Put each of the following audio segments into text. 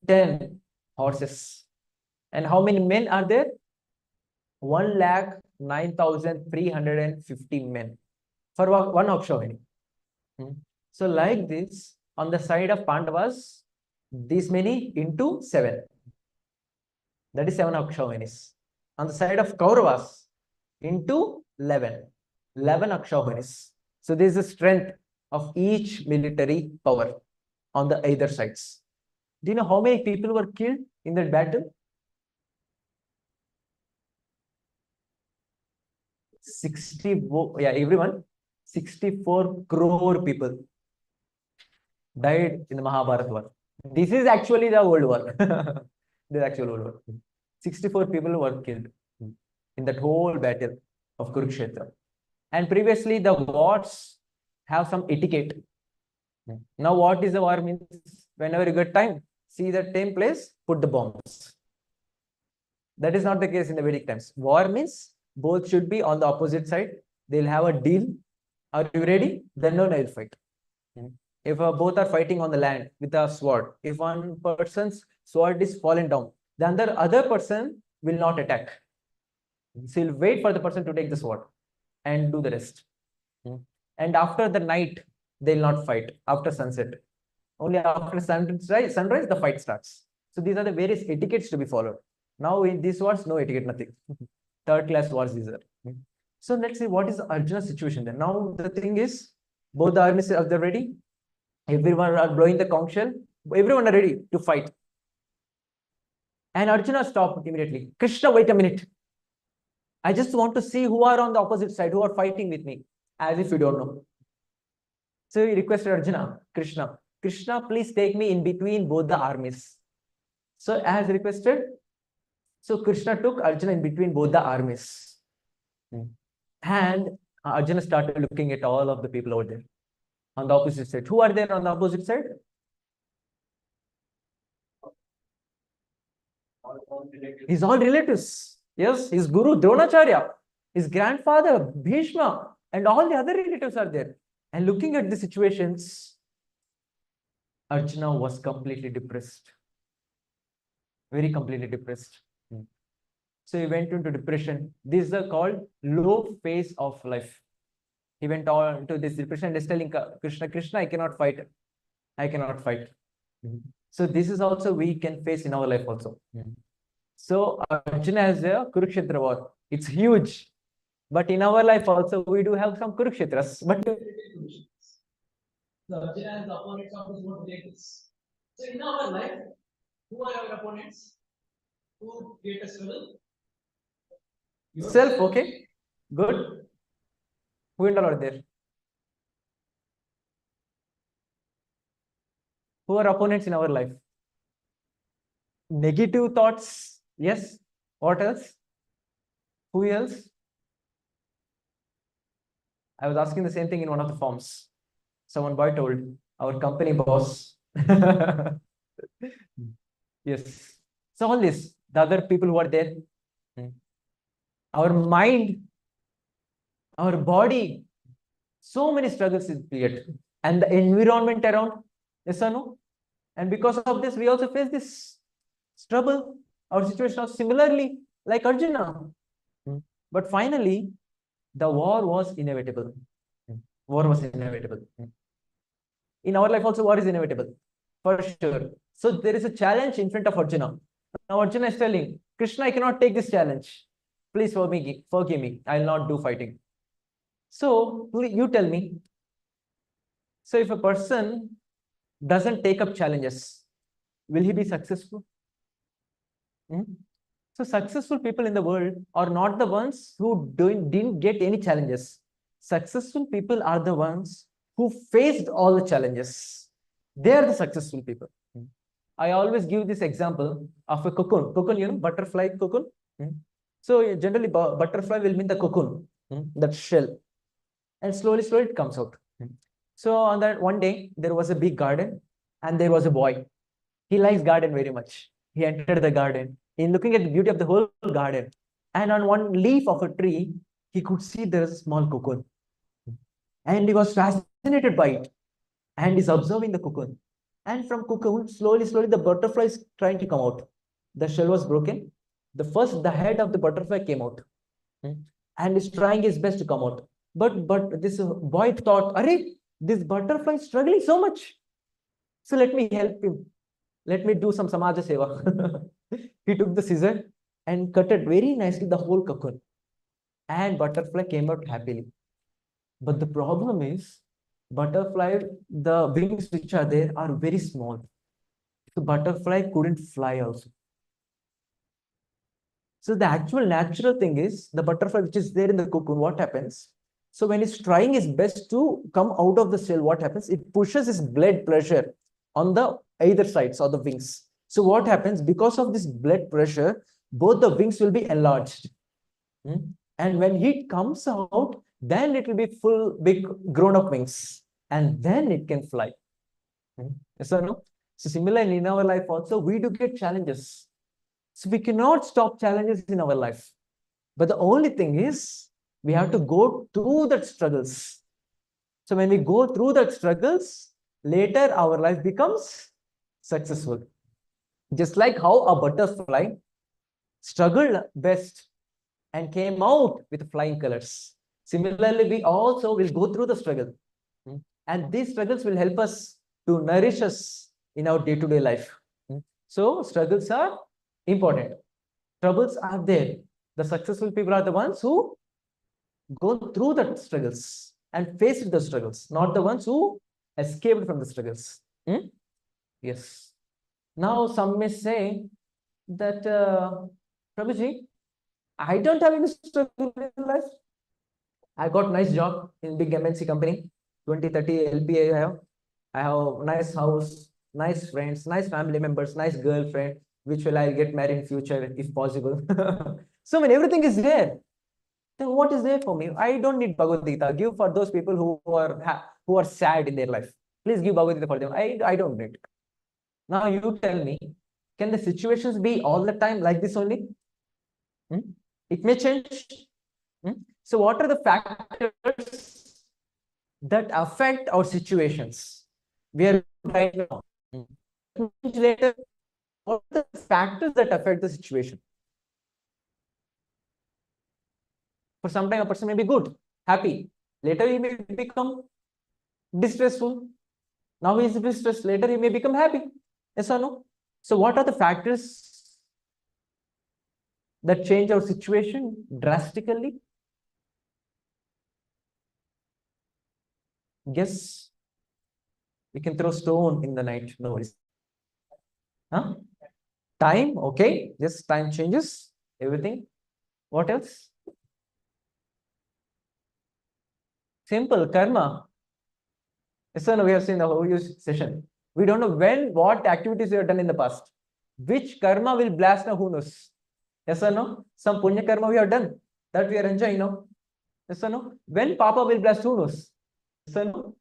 10 horses. And how many men are there? 1,09,350 men for one Akshavani. So like this, on the side of Pandavas, this many into 7. That is 7 Akshavanis. On the side of Kauravas, into 11. 11 Akshavanis. So this is the strength of each military power on the either sides. Do you know how many people were killed in that battle? 64, yeah, everyone. 64 crore people died in the Mahabharata war. This is actually the World War. The actual World War. 64 people were killed in that whole battle of Kurukshetra. And previously, the wars have some etiquette. Now, what is the war means? Whenever you get time, see the same place, put the bombs. That is not the case in the Vedic times. War means both should be on the opposite side. They'll have a deal. Are you ready? Then no, they'll fight. If both are fighting on the land with a sword, if one person's sword is fallen down, then the other person will not attack. So he'll wait for the person to take the sword and do the rest. And after the night, they'll not fight. After sunset, only after sunrise, the fight starts. So these are the various etiquettes to be followed. Now in these wars, no etiquette, nothing. Third class wars these are. So let's see what is Arjuna's situation then. Now the thing is, both the armies are ready. Everyone are blowing the conch shell. Everyone are ready to fight. And Arjuna stopped immediately. Krishna, wait a minute. I just want to see who are on the opposite side, who are fighting with me, as if you don't know. So he requested Arjuna, Krishna, please take me in between both the armies. So as requested, so Krishna took Arjuna in between both the armies. And Arjuna started looking at all of the people over there on the opposite side. Who are there on the opposite side? His all relatives. Yes, his guru Dronacharya, his grandfather Bhishma, and all the other relatives are there. And looking at the situations, Arjuna was completely depressed. Very completely depressed. So he went into depression. These are called low phase of life. He went on to this depression and is telling Krishna, I cannot fight. I cannot fight. So this is also we can face in our life also. So Arjuna has a Kurukshetra war. It's huge. But in our life also, we do have some Kurukshetras. But the Arjuna and the opponents of his own relatives. So in our life, who are our opponents? Who create a struggle? Yourself, okay? Good. Who and all are there? Who are opponents in our life? Negative thoughts. Yes. What else? Who else? I was asking the same thing in one of the forms. So one boy told, our company boss. Yes. So all this, the other people who are there, our mind, our body, so many struggles is created. And the environment around, yes or no? And because of this, we also face this trouble. Our situation was similarly like Arjuna. But finally, the war was inevitable. War was inevitable. In our life also, war is inevitable, for sure. So there is a challenge in front of Arjuna. Now Arjuna is telling, Krishna, I cannot take this challenge. Please forgive me. I will not do fighting. So you tell me. So if a person doesn't take up challenges, will he be successful? So successful people in the world are not the ones who didn't get any challenges. Successful people are the ones who faced all the challenges. They are the successful people. I always give this example of a cocoon. Cocoon, you know, butterfly cocoon. So generally, butterfly will mean the cocoon, that shell. And slowly it comes out. So on that one day, there was a big garden and there was a boy. He likes garden very much. He entered the garden. In looking at the beauty of the whole garden, and on one leaf of a tree, he could see there is a small cocoon. And he was fascinated by it. And he's observing the cocoon. And from cocoon, slowly, the butterfly is trying to come out. The shell was broken. The head of the butterfly came out. And is trying his best to come out. But this boy thought, Arey, this butterfly is struggling so much. So let me help him. Let me do some Samaja Seva. He took the scissor and cut it very nicely the whole cocoon. And butterfly came out happily. But the problem is, butterfly, the wings which are there are very small. So butterfly couldn't fly also. So the actual natural thing is the butterfly which is there in the cocoon, what happens? So when it's trying its best to come out of the shell, what happens? It pushes its blood pressure on the either sides or the wings. So what happens? Because of this blood pressure, both the wings will be enlarged. And when heat comes out, then it will be full, big, grown-up wings. And then it can fly. Yes or no? So similarly, in our life also, we do get challenges. So we cannot stop challenges in our life. But the only thing is, we have to go through that struggles. So when we go through that struggles, later our life becomes successful. Just like how a butterfly struggled best and came out with flying colors. Similarly, we also will go through the struggle. And these struggles will help us to nourish us in our day-to-day life. So struggles are important. Troubles are there. The successful people are the ones who go through the struggles and face the struggles, not the ones who escaped from the struggles. Yes. Now some may say that, Prabhuji, I don't have any struggle in life. I got nice job in big MNC company, 20-30 LPA I have. I have nice house, nice friends, nice family members, nice girlfriend, which will I get married in future if possible. So when everything is there, then what is there for me? I don't need Bhagavad Gita. Give for those people who are sad in their life. Please give Bhagavad Gita for them. I don't need. Now you tell me, can the situations be all the time like this only? It may change. So what are the factors that affect our situations? We are right now. Later, what are the factors that affect the situation? For some time, a person may be good, happy. Later, he may become distressful. Now he is distressed. Later, he may become happy. Yes or no? So what are the factors that change our situation drastically? Guess. We can throw stone in the night. No worries. Huh? Time, okay. Yes, time changes everything. What else? Simple, karma. Yes, sir, no, we have seen the whole session. We don't know when, what activities we have done in the past. Which karma will blast now, who knows? Yes or no? Some punya karma we have done that we are enjoying now. Yes or no? When Papa will blast, who knows? Yes or no?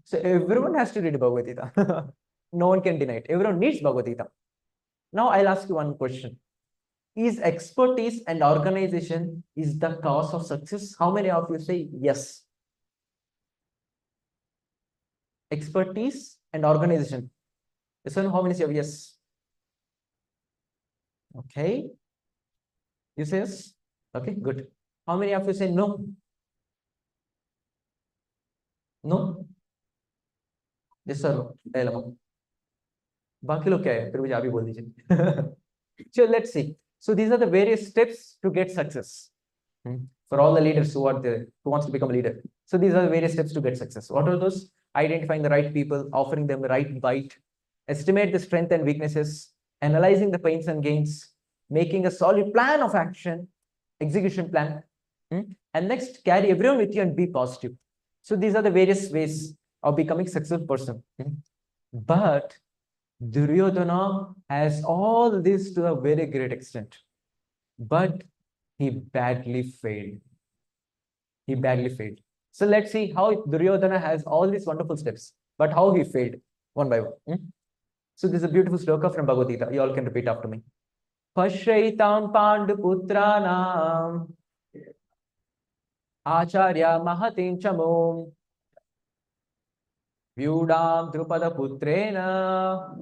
So everyone has to read Bhagavad Gita. No one can deny it. Everyone needs Bhagavad Gita. Now I'll ask you one question. Is expertise and organization is the cause of success? How many of you say yes? Expertise and organization. Yes or no? How many say yes? Okay. You say yes? Okay, good. How many of you say no? No? Yes sir. बाकी लोग क्या है फिर मुझे आप ही बोल दीजिए. So let's see. So these are the various steps to get success. For all the leaders who are there, who wants to become a leader. So these are the various steps to get success. What are those? Identifying the right people, offering them the right bite, estimate the strength and weaknesses, analyzing the pains and gains, making a solid plan of action, execution plan. And next, carry everyone with you and be positive. So these are the various ways of becoming a successful person. But Duryodhana has all this to a very great extent, but he badly failed. He badly failed. So let's see how Duryodhana has all these wonderful steps, but how he failed one by one. So this is a beautiful sloka from Bhagavad Gita. You all can repeat after me. Pashraitam Panduputranam Acharya Mahatim Chamom Vyudam Drupada Putrena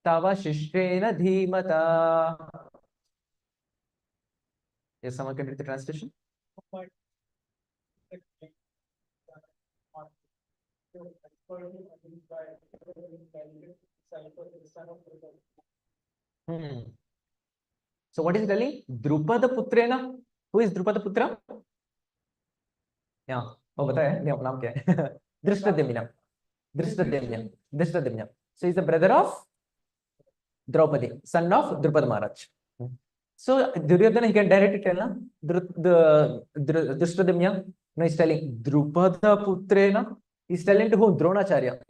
Tava Shishrena Dhimata. Yes, someone can read the translation. So what is he telling? Drupada Putrena. Who is Drupada Putra? Yeah. Oh, बताया नहीं नाम क्या है? Drishtadyumna. Drishtadyumna. Drishtadyumna. So he's the brother of Draupadi, son of Drupada Maharaj. So Duryodhana, he can directly tell na Drishtadyumna. No, he's telling Drupada Putrena. He's telling to whom? Dronacharya.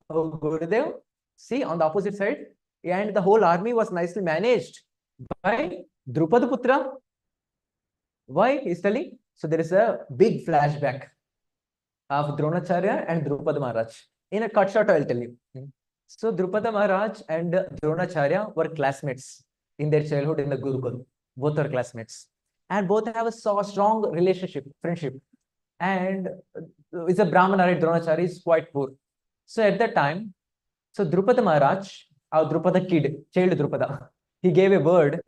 Oh, Gurudev. See on the opposite side, and the whole army was nicely managed by Drupada Putra. Why he's telling? So there is a big flashback of Dronacharya and Drupada Maharaj. In a cut shot, I will tell you. So Drupada Maharaj and Dronacharya were classmates in their childhood in the Gurukul. Both are classmates. And both have a so strong relationship, friendship. And it's a Brahmana, right? Dronacharya is quite poor. So at that time, so Drupada Maharaj, our Drupada kid, child Drupada, he gave a word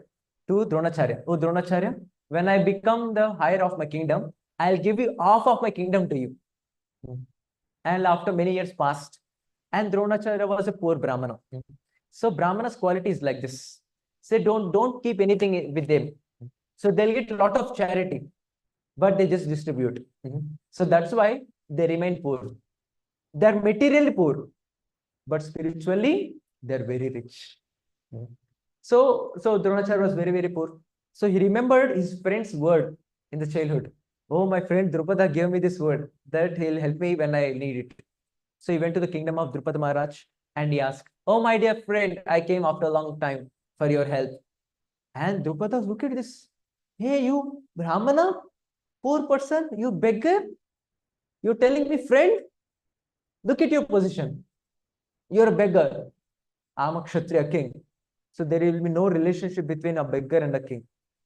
to Dronacharya. Oh Dronacharya, when I become the higher of my kingdom, I'll give you half of my kingdom to you. And after many years passed, and Dronacharya was a poor Brahmana. So Brahmana's quality is like this. Say don't keep anything with them. So they'll get a lot of charity, but they just distribute. So that's why they remain poor. They're materially poor, but spiritually they're very rich. So Dronacharya was very, very poor. So he remembered his friend's word in the childhood. Oh, my friend Drupada gave me this word that he'll help me when I need it. So he went to the kingdom of Drupada Maharaj and he asked, oh, my dear friend, I came after a long time for your help. And Drupada, look at this. Hey, you Brahmana, poor person, you beggar, you're telling me, friend, look at your position. You're a beggar. I'm a Kshatriya king. So there will be no relationship between a beggar and a king.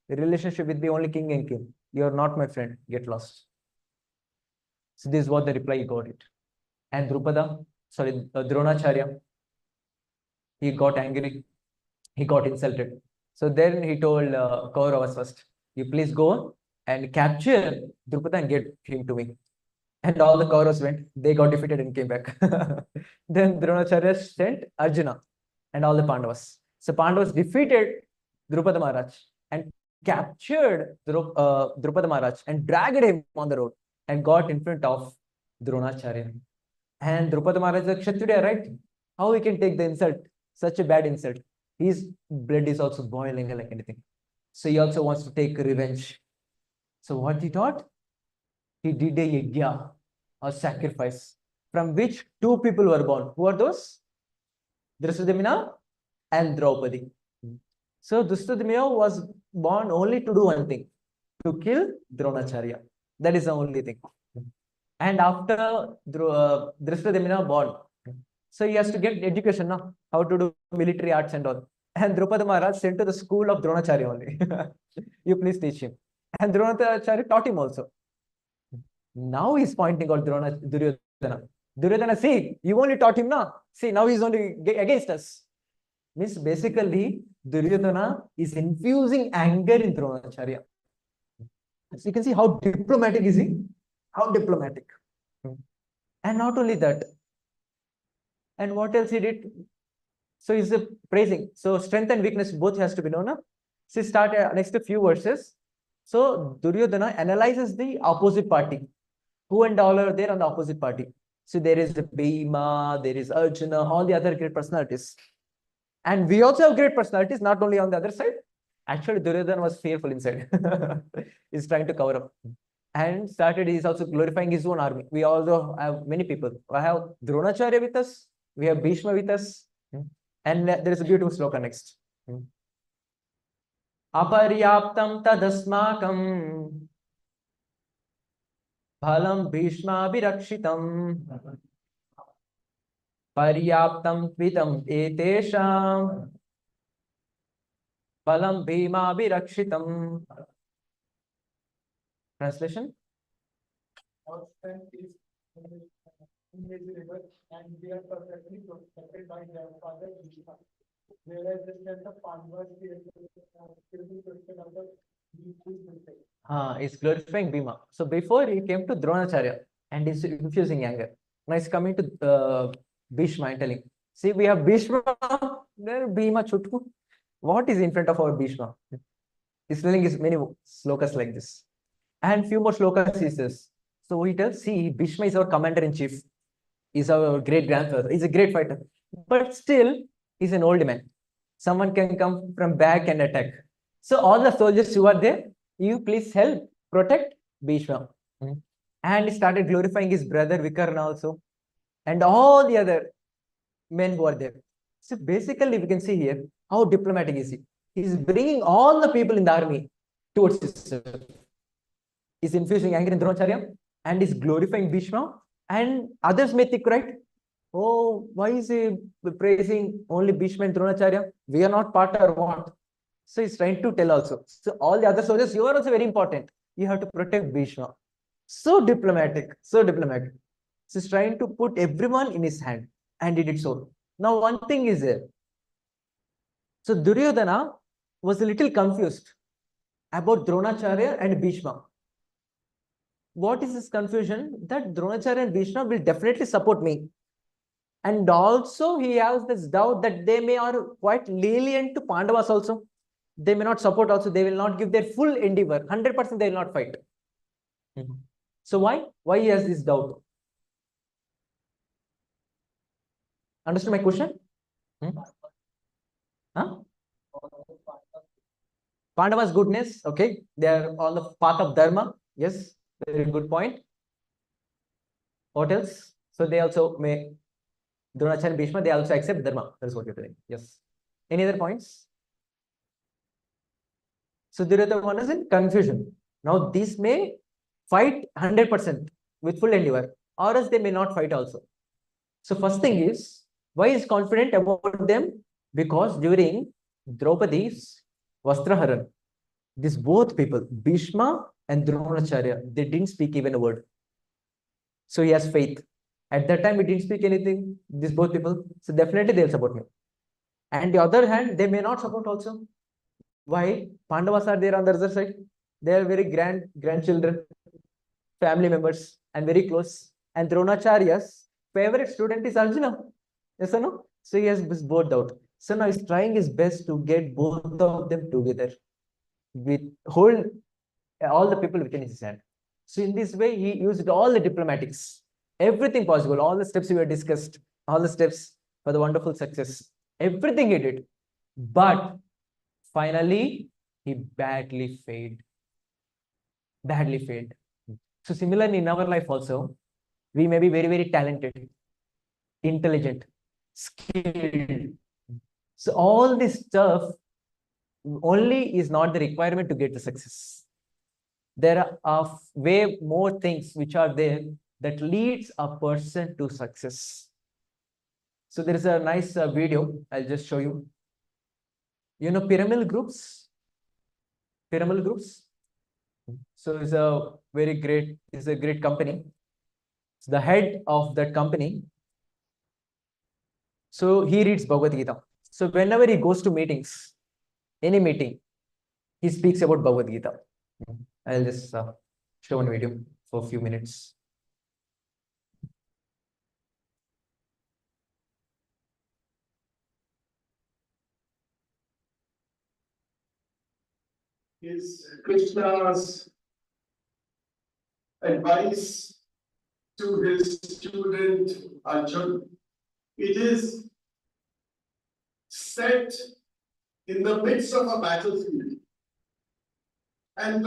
The relationship will be only king and king. You're not my friend. Get lost. So this is what the reply he got it. And Dronacharya, he got angry. He got insulted. So then he told Kauravas first, you please go and capture Drupada and get him to me. And all the Kauravas went. They got defeated and came back. Then Dronacharya sent Arjuna and all the Pandavas. So Pandavas defeated Drupada Maharaj and captured Drupada Maharaj and dragged him on the road and got in front of Dronacharya. And Drupada Maharaj is a Kshatriya, right? How he can take the insult, such a bad insult? His blood is also boiling like anything. So he also wants to take revenge. So what he thought? He did a yajna, a sacrifice, from which two people were born. Who are those? Drishtadyumna and Draupadi. So Drishtadyumna was born only to do one thing, to kill Dronacharya. That is the only thing. And after Drishtadyumna born, so he has to get education now, how to do military arts and all. And Drupada Maharaj sent to the school of Dronacharya only. You please teach him. And Dronacharya taught him also. Now he's pointing out Duryodhana. Duryodhana, see, you only taught him now. See, now he's only against us. Means basically, Duryodhana is infusing anger in Dronacharya. So you can see how diplomatic is he? How diplomatic. And not only that. And what else he did? So he's praising. So strength and weakness both has to be known. So start next few verses. So Duryodhana analyzes the opposite party. Who and all are there on the opposite party? So there is the Bhima, there is Arjuna, all the other great personalities. And we also have great personalities, not only on the other side. Actually, Duryodhana was fearful inside. He's trying to cover up. And he's also glorifying his own army. We also have many people. I have Dronacharya with us. We have Bhishma with us. And there is a beautiful sloka next. Aparyaptam tadasmakam phalam Bhishma virakshitam paryaptam tvitam etesham phalam Bhima virakshitam. Translation? in this river, and they are perfectly protected by their father Bhishma. Whereas the Pandavas will be protected under Bhishma. He's glorifying Bhima. So before he came to Dronacharya and he's infusing anger. Now he's coming to Bhishma and telling, see, we have Bhishma, there Bhima Chutku. What is in front of our Bhishma? He's telling his many slokas like this. And few more slokas he says. So he tells, see, Bhishma is our commander-in-chief. He's our great grandfather. He's a great fighter. But still, he's an old man. Someone can come from back and attack. So all the soldiers who are there, you please help protect Bhishma. And he started glorifying his brother Vikarna also. And all the other men who are there. So basically, we can see here how diplomatic is he. He's bringing all the people in the army towards himself. He's infusing anger in Dronacharya and is glorifying Bhishma. And others may think, right? Oh, why is he praising only Bhishma and Dronacharya? We are not part or what? So he's trying to tell also. So all the other soldiers, you are also very important. You have to protect Bhishma. So diplomatic, so diplomatic. So he's trying to put everyone in his hand, and he did so. Now, one thing is there. So Duryodhana was a little confused about Dronacharya and Bhishma. What is this confusion? That Dronacharya and Bhishma will definitely support me. And also he has this doubt that they may are quite lenient to Pandavas also. They may not support also. They will not give their full endeavor. 100% they will not fight. So why? Why he has this doubt? Understand my question? Huh? Pandavas' goodness, okay. They are on the path of dharma. Yes, very good point. What else? So they also may, Dronacharya and Bhishma, they also accept dharma. That's what you're telling. Yes. Any other points? So Duryodhana is in confusion. Now this may fight 100% with full endeavor, or else they may not fight also. So first thing is, why is confident about them? Because during Draupadi's Vastraharan, these both people, Bhishma and Dronacharya, they didn't speak even a word. So he has faith. At that time, he didn't speak anything, these both people. So definitely they'll support me. And the other hand, they may not support also. Why? Pandavas are there on the other side. They are very grandchildren, family members, and very close. And Dronacharya's favorite student is Arjuna. Yes or no? So he has both out. So now he's trying his best to get both of them together. With hold all the people within his hand. So in this way, he used all the diplomatics, everything possible, all the steps we have discussed, all the steps for the wonderful success, everything he did. But finally, he badly failed. Badly failed. So similarly, in our life also, we may be very, very talented, intelligent, skilled. So all this stuff only is not the requirement to get the success. There are way more things which are there that leads a person to success. So there is a nice video. I'll just show you. You know pyramidal groups? Pyramidal groups? So it's a very great, it's a great company. It's the head of that company. So he reads Bhagavad Gita. So whenever he goes to meetings, any meeting, he speaks about Bhagavad Gita. I'll just show one video for a few minutes. Is Krishna's advice to his student Arjuna. It is set in the midst of a battlefield. And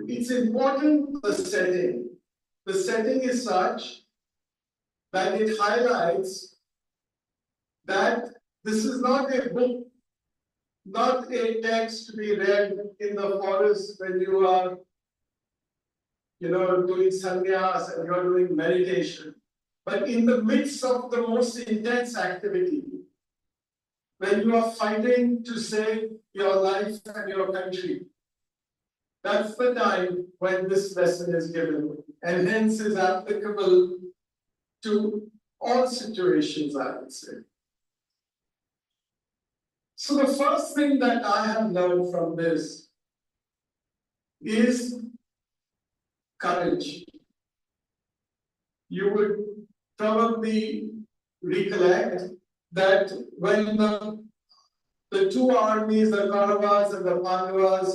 it's important the setting. The setting is such that it highlights that this is not a book, not a text to be read in the forest when you are, doing sannyas and you're doing meditation. But in the midst of the most intense activity, when you are fighting to save your life and your country, that's the time when this lesson is given, and hence is applicable to all situations, I would say. So the first thing that I have learned from this is courage. You would probably recollect that when the two armies, the Kauravas and the Pandavas,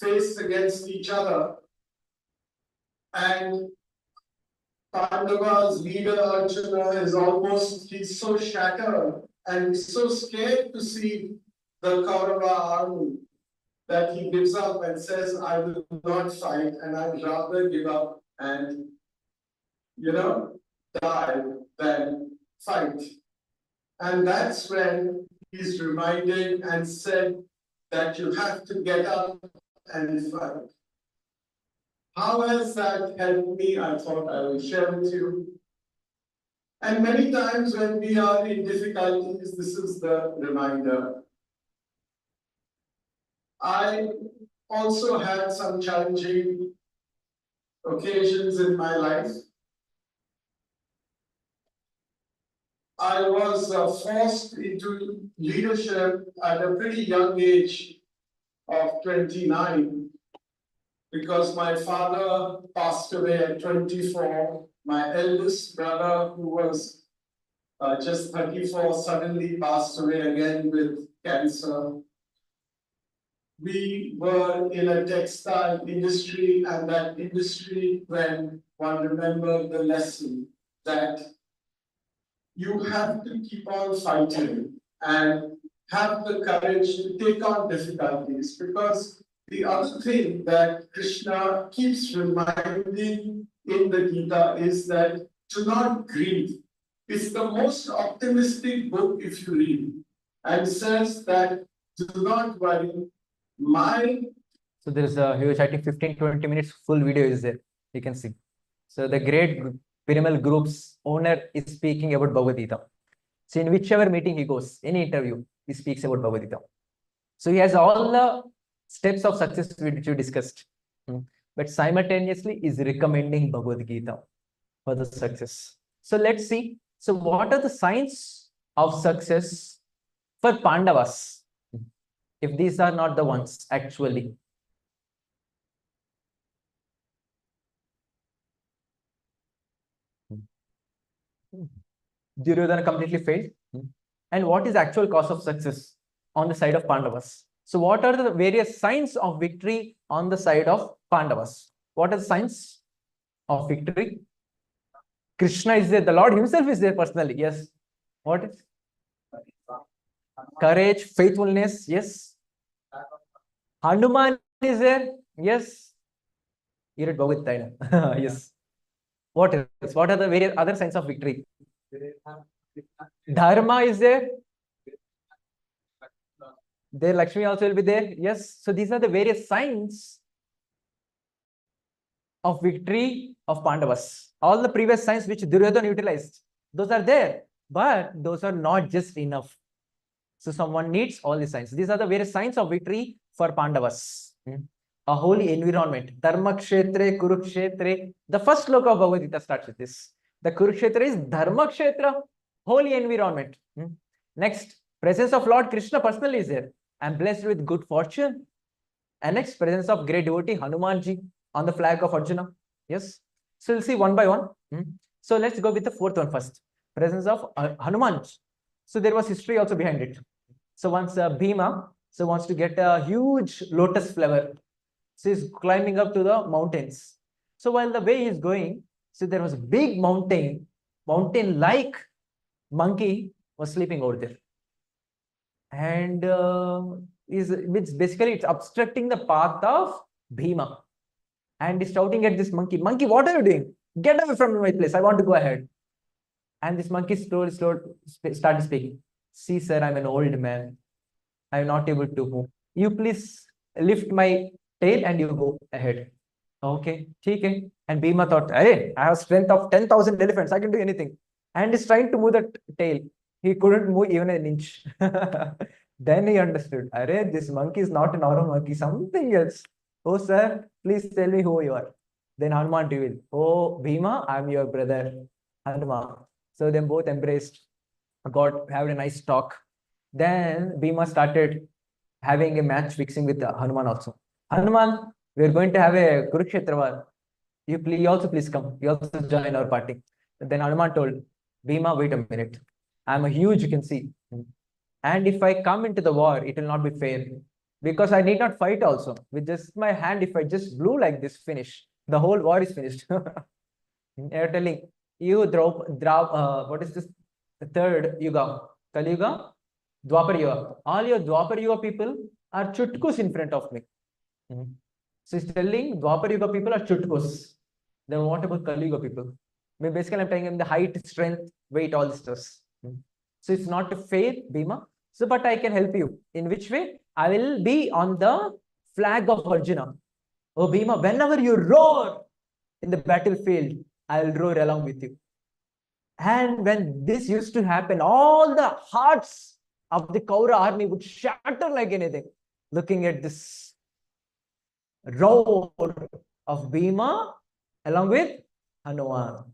faced against each other, and Pandava's leader Arjuna he's so shattered and he's so scared to see the Kaurava army that he gives up and says, I will not fight and I'd rather give up and, die than fight. And that's when he's reminded and said that you have to get up and fight. How has that helped me? I thought I will share with you. And many times when we are in difficulties, this is the reminder. I also had some challenging occasions in my life. I was forced into leadership at a pretty young age of 29 because my father passed away at 24. My eldest brother, who was just 34, suddenly passed away again with cancer. We were in a textile industry, and that industry, when one remembered the lesson that you have to keep on fighting and have the courage to take on difficulties, because the other thing that Krishna keeps reminding in the Gita is that to not grieve. It's the most optimistic book if you read, and says that do not worry. So there is a huge, I think 15-20 minutes full video is there. You can see. So the great Piramal Group's owner is speaking about Bhagavad Gita. So in whichever meeting he goes, any interview, he speaks about Bhagavad Gita. So he has all the steps of success which you discussed, but simultaneously is recommending Bhagavad Gita for the success. So let's see. So what are the signs of success for Pandavas? If these are not the ones, actually. Duryodhana completely failed. And what is the actual cause of success on the side of Pandavas? So what are the various signs of victory on the side of Pandavas? What are the signs of victory? Krishna is there. The Lord himself is there personally. Yes. What is? Courage, faithfulness. Yes. Hanuman is there. Yes. You read Bhagavad Gita. Yes. What is? What are the various other signs of victory? Dharma is there. There Lakshmi also will be there. Yes. So these are the various signs of victory of Pandavas. All the previous signs which Duryodhana utilized, those are there, but those are not just enough. So someone needs all the signs. These are the various signs of victory for Pandavas. A holy environment. Dharma Kshetre, Kurukshetre. The first sloka of Bhagavad Gita starts with this. The Kurukshetra is Dharma Kshetra, holy environment. Next, presence of Lord Krishna personally is there. I'm blessed with good fortune. And next, presence of great devotee Hanumanji on the flag of Arjuna. Yes. So we'll see one by one. So let's go with the fourth one first. Presence of Hanuman. So there was history also behind it. So once Bhima wants to get a huge lotus flower. So he's climbing up to the mountains. So while the way he's going, so there was a big mountain-like monkey was sleeping over there. And it's obstructing the path of Bhima. And he's shouting at this monkey, "Monkey, what are you doing? Get away from my place. I want to go ahead." And this monkey slowly started speaking. "See, sir, I'm an old man. I'm not able to move. You please lift my tail and you go ahead." Okay, okay. And Bhima thought, "Hey, I have strength of 10,000 elephants. I can do anything." And he's trying to move the tail. He couldn't move even an inch. Then he understood, "Arey, this monkey is not a normal monkey, something else. Oh, sir, please tell me who you are." Then Hanuman revealed, "Oh, Bhima, I'm your brother, Hanuman." So then both embraced, got having a nice talk. Then Bhima started having a match fixing with Hanuman also. Hanuman, we're going to have a Kurukshetra war. You also please come. You also join our party. Then Hanuman told Bhima, wait a minute. I'm a huge, you can see. And if I come into the war, it will not be fair. Because I need not fight also. With just my hand, if I just blew like this, finish. The whole war is finished. You're telling, you what is this? The third Yuga. Kali Yuga? Dwapar Yuga. All your Dwapar Yuga people are chutkus in front of me. So he's telling Dwapar Yuga people are chutkus. Then what about Kali Yuga people? Basically, I'm telling him the height, strength, weight, all this stuff. So it's not a fair, Bhima. So, but I can help you. In which way? I will be on the flag of Arjuna. Oh, Bhima, whenever you roar in the battlefield, I'll roar along with you. And when this used to happen, all the hearts of the Kaura army would shatter like anything, looking at this roar of Bhima along with Hanuman.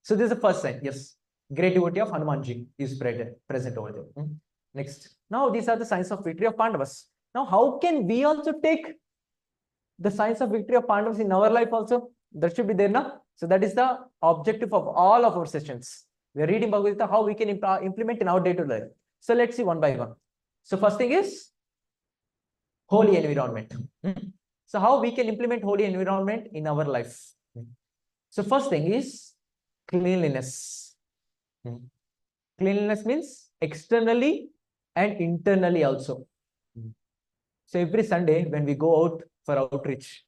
So this is the first sign. Yes, great devotee of Hanumanji is present over there. Next. Now these are the signs of victory of Pandavas. Now how can we also take the signs of victory of Pandavas in our life also? That should be there now. So that is the objective of all of our sessions. We are reading Bhagavad Gita, how we can implement in our day-to-day life. So let's see one by one. So first thing is holy environment. So how we can implement holy environment in our life. So first thing is cleanliness. Cleanliness means externally and internally also. So every Sunday when we go out for outreach,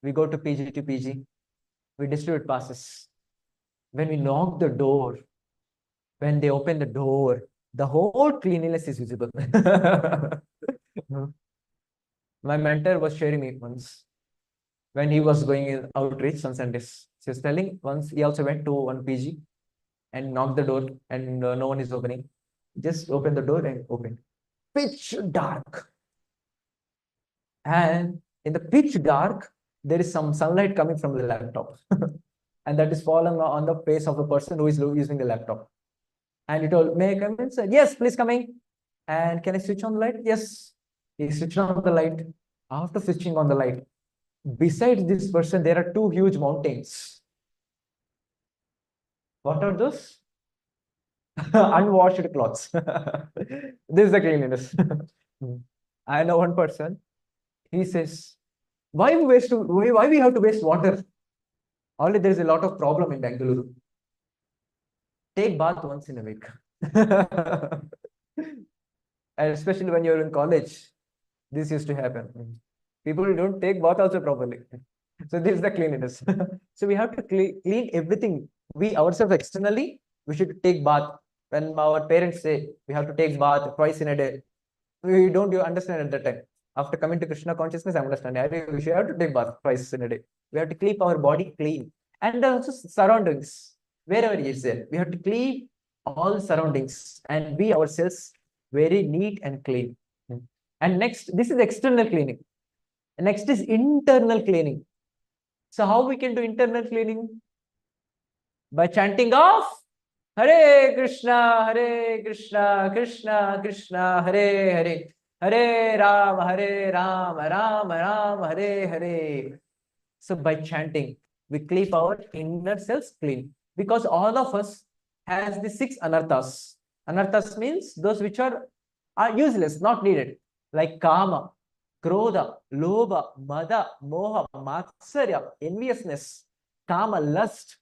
we go to PG to PG, we distribute passes. When we knock the door, when they open the door, the whole cleanliness is visible. My mentor was sharing me once when he was going in outreach on Sundays. He was telling once he also went to one PG and knocked the door and no one is opening. Just open the door and open. Pitch dark. And in the pitch dark, there is some sunlight coming from the laptop. And that is falling on the face of the person who is using the laptop. And he told, may I come in? Said, yes, please come in. And can I switch on the light? Yes. He switched on the light. After switching on the light, besides this person, there are two huge mountains. What are those? Unwashed clothes. This is the cleanliness. I know one person. He says, why we have to waste water? Only there is a lot of problem in Bengaluru. Take bath once in a week. And especially when you're in college, this used to happen. People don't take bath also properly. So this is the cleanliness. So we have to clean everything. We ourselves externally, we should take bath. When our parents say we have to take bath twice in a day, we don't understand at that time. After coming to Krishna consciousness, I understand. We should have to take bath twice in a day. We have to keep our body clean. And also surroundings, wherever it is there. We have to clean all surroundings and be ourselves very neat and clean. And next, this is external cleaning. Next is internal cleaning. So how we can do internal cleaning? By chanting of Hare Krishna, Krishna Krishna, Hare Hare. Hare Ram, Ram Ram, Hare Hare. So by chanting, we keep our inner selves clean. Because all of us has the 6 anarthas. Anarthas means those which are useless, not needed. Like Kama, Krodha, Lobha, Mada, Moha, Matsarya, enviousness, Kama, lust,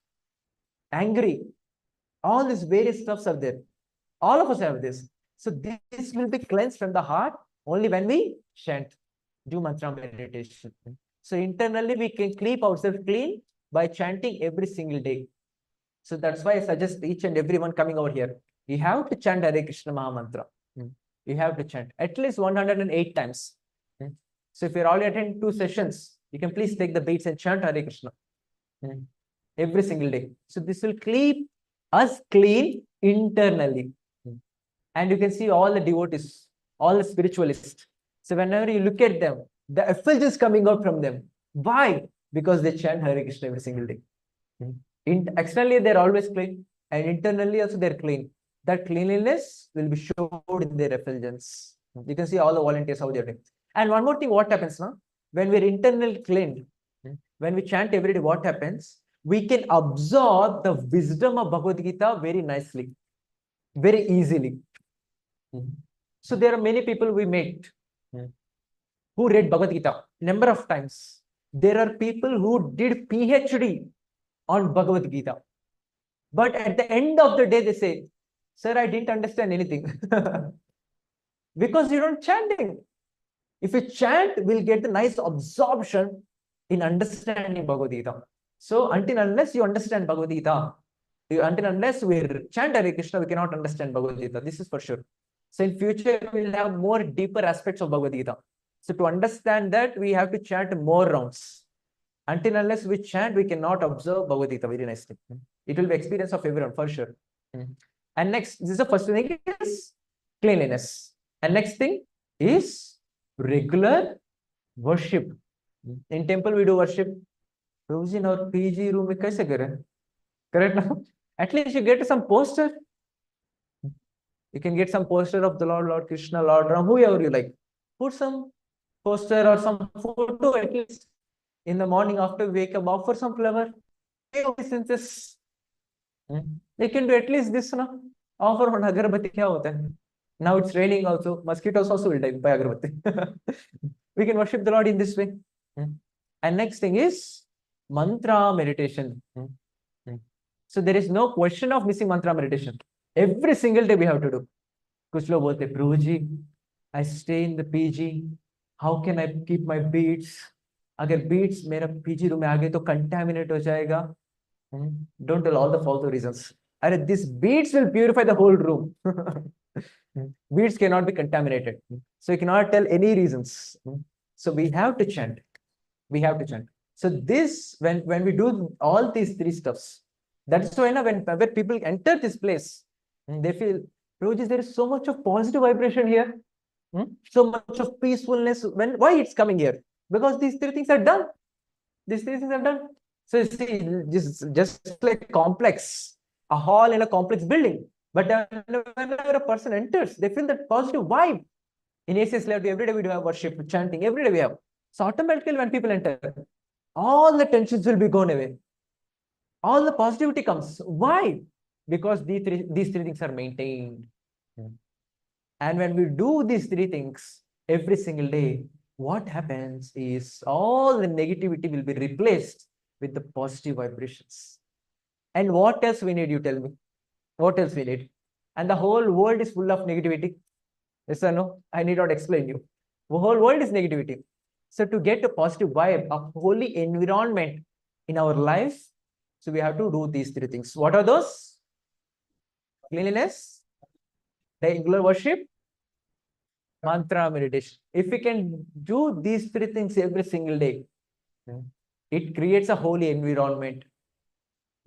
angry. All these various stuffs are there. All of us have this. So this will be cleansed from the heart only when we chant, do mantra meditation. So internally we can keep ourselves clean by chanting every single day. So that's why I suggest each and everyone coming over here, you have to chant Hare Krishna Maha Mantra. You have to chant at least 108 times. So if you're already attending 2 sessions, you can please take the beats and chant Hare Krishna every single day. So this will keep us clean internally. And you can see all the devotees, all the spiritualists. So whenever you look at them, the effulgence coming out from them. Why? because they chant Hare Krishna every single day. Externally, they're always clean, and internally also they're clean. That cleanliness will be showed in their effulgence. You can see all the volunteers how they're doing. And one more thing, what happens now? When we're internally cleaned, when we chant every day, what happens? We can absorb the wisdom of Bhagavad Gita very nicely, very easily. So there are many people we met who read Bhagavad Gita number of times. There are people who did PhD on Bhagavad Gita. But at the end of the day, they say, sir, I didn't understand anything. Because you don't chanting. If you chant, we'll get the nice absorption in understanding Bhagavad Gita. So until unless you understand Bhagavad Gita, until unless we chant Hare Krishna, we cannot understand Bhagavad Gita. This is for sure. So in future, we'll have more deeper aspects of Bhagavad Gita. So to understand that, we have to chant more rounds. Until unless we chant, we cannot observe Bhagavad Gita very nicely. It will be experience of everyone for sure. And next, this is the first thing is cleanliness. And next thing is regular worship. In temple, we do worship. Prabhuji, in our PG room, we kaise kare? Correct now? At least you get some poster. You can get some poster of the Lord Krishna, Lord Ram, whoever you like. Put some poster or some photo at least. In the morning after we wake up, offer some flower. Senses. You can do at least this, no? Offer one agarbatti. Kya hota hai? Now it's raining also. Mosquitoes also will die by agarbatti. We can worship the Lord in this way. And next thing is mantra meditation. So there is no question of missing mantra meditation. Every single day we have to do. Kuch log bolte, Prabhuji, I stay in the PG. How can I keep my beads? Agar beads mera PG room mein aa gaye to contaminate ho jayega. Don't tell all the false reasons. These beads will purify the whole room. Beads cannot be contaminated. So you cannot tell any reasons. So we have to chant. We have to chant. So this, when we do all these three stuffs, that's why when people enter this place, they feel, Prabhuji, there is so much of positive vibration here. So much of peacefulness. Why it's coming here? Because these three things are done. These three things are done. So you see, just like complex, a hall in a complex building. But whenever a person enters, they feel that positive vibe. In ACS Lab, every day we do have worship, chanting, every day we have. So automatically when people enter, all the tensions will be gone away. All the positivity comes. Why? Because these three things are maintained. And when we do these three things every single day, what happens is all the negativity will be replaced with the positive vibrations. And what else we need, you tell me? What else we need? And the whole world is full of negativity. Yes or no? I need not explain you. The whole world is negativity. So to get a positive vibe, a holy environment in our life, so we have to do these three things. What are those? Cleanliness, regular worship, mantra meditation. If we can do these three things every single day, it creates a holy environment.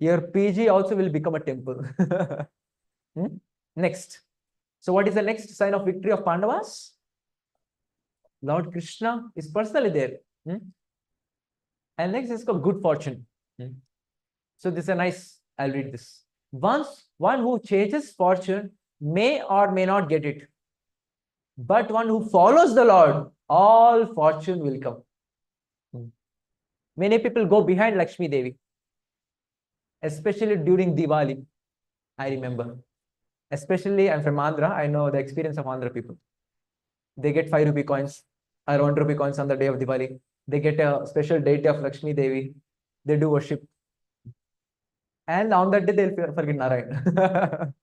Your PG also will become a temple. Next. So what is the next sign of victory of Pandavas? Lord Krishna is personally there. And next is called good fortune. So this is a nice, I'll read this. One who chases fortune may or may not get it. But one who follows the Lord, all fortune will come. Many people go behind Lakshmi Devi, especially during Diwali. I remember. Especially, I'm from Andhra. I know the experience of Andhra people. They get 5 rupee coins or 1 rupee coins on the day of Diwali. They get a special deity of Lakshmi Devi. They do worship. And on that day, they'll forget Narayan.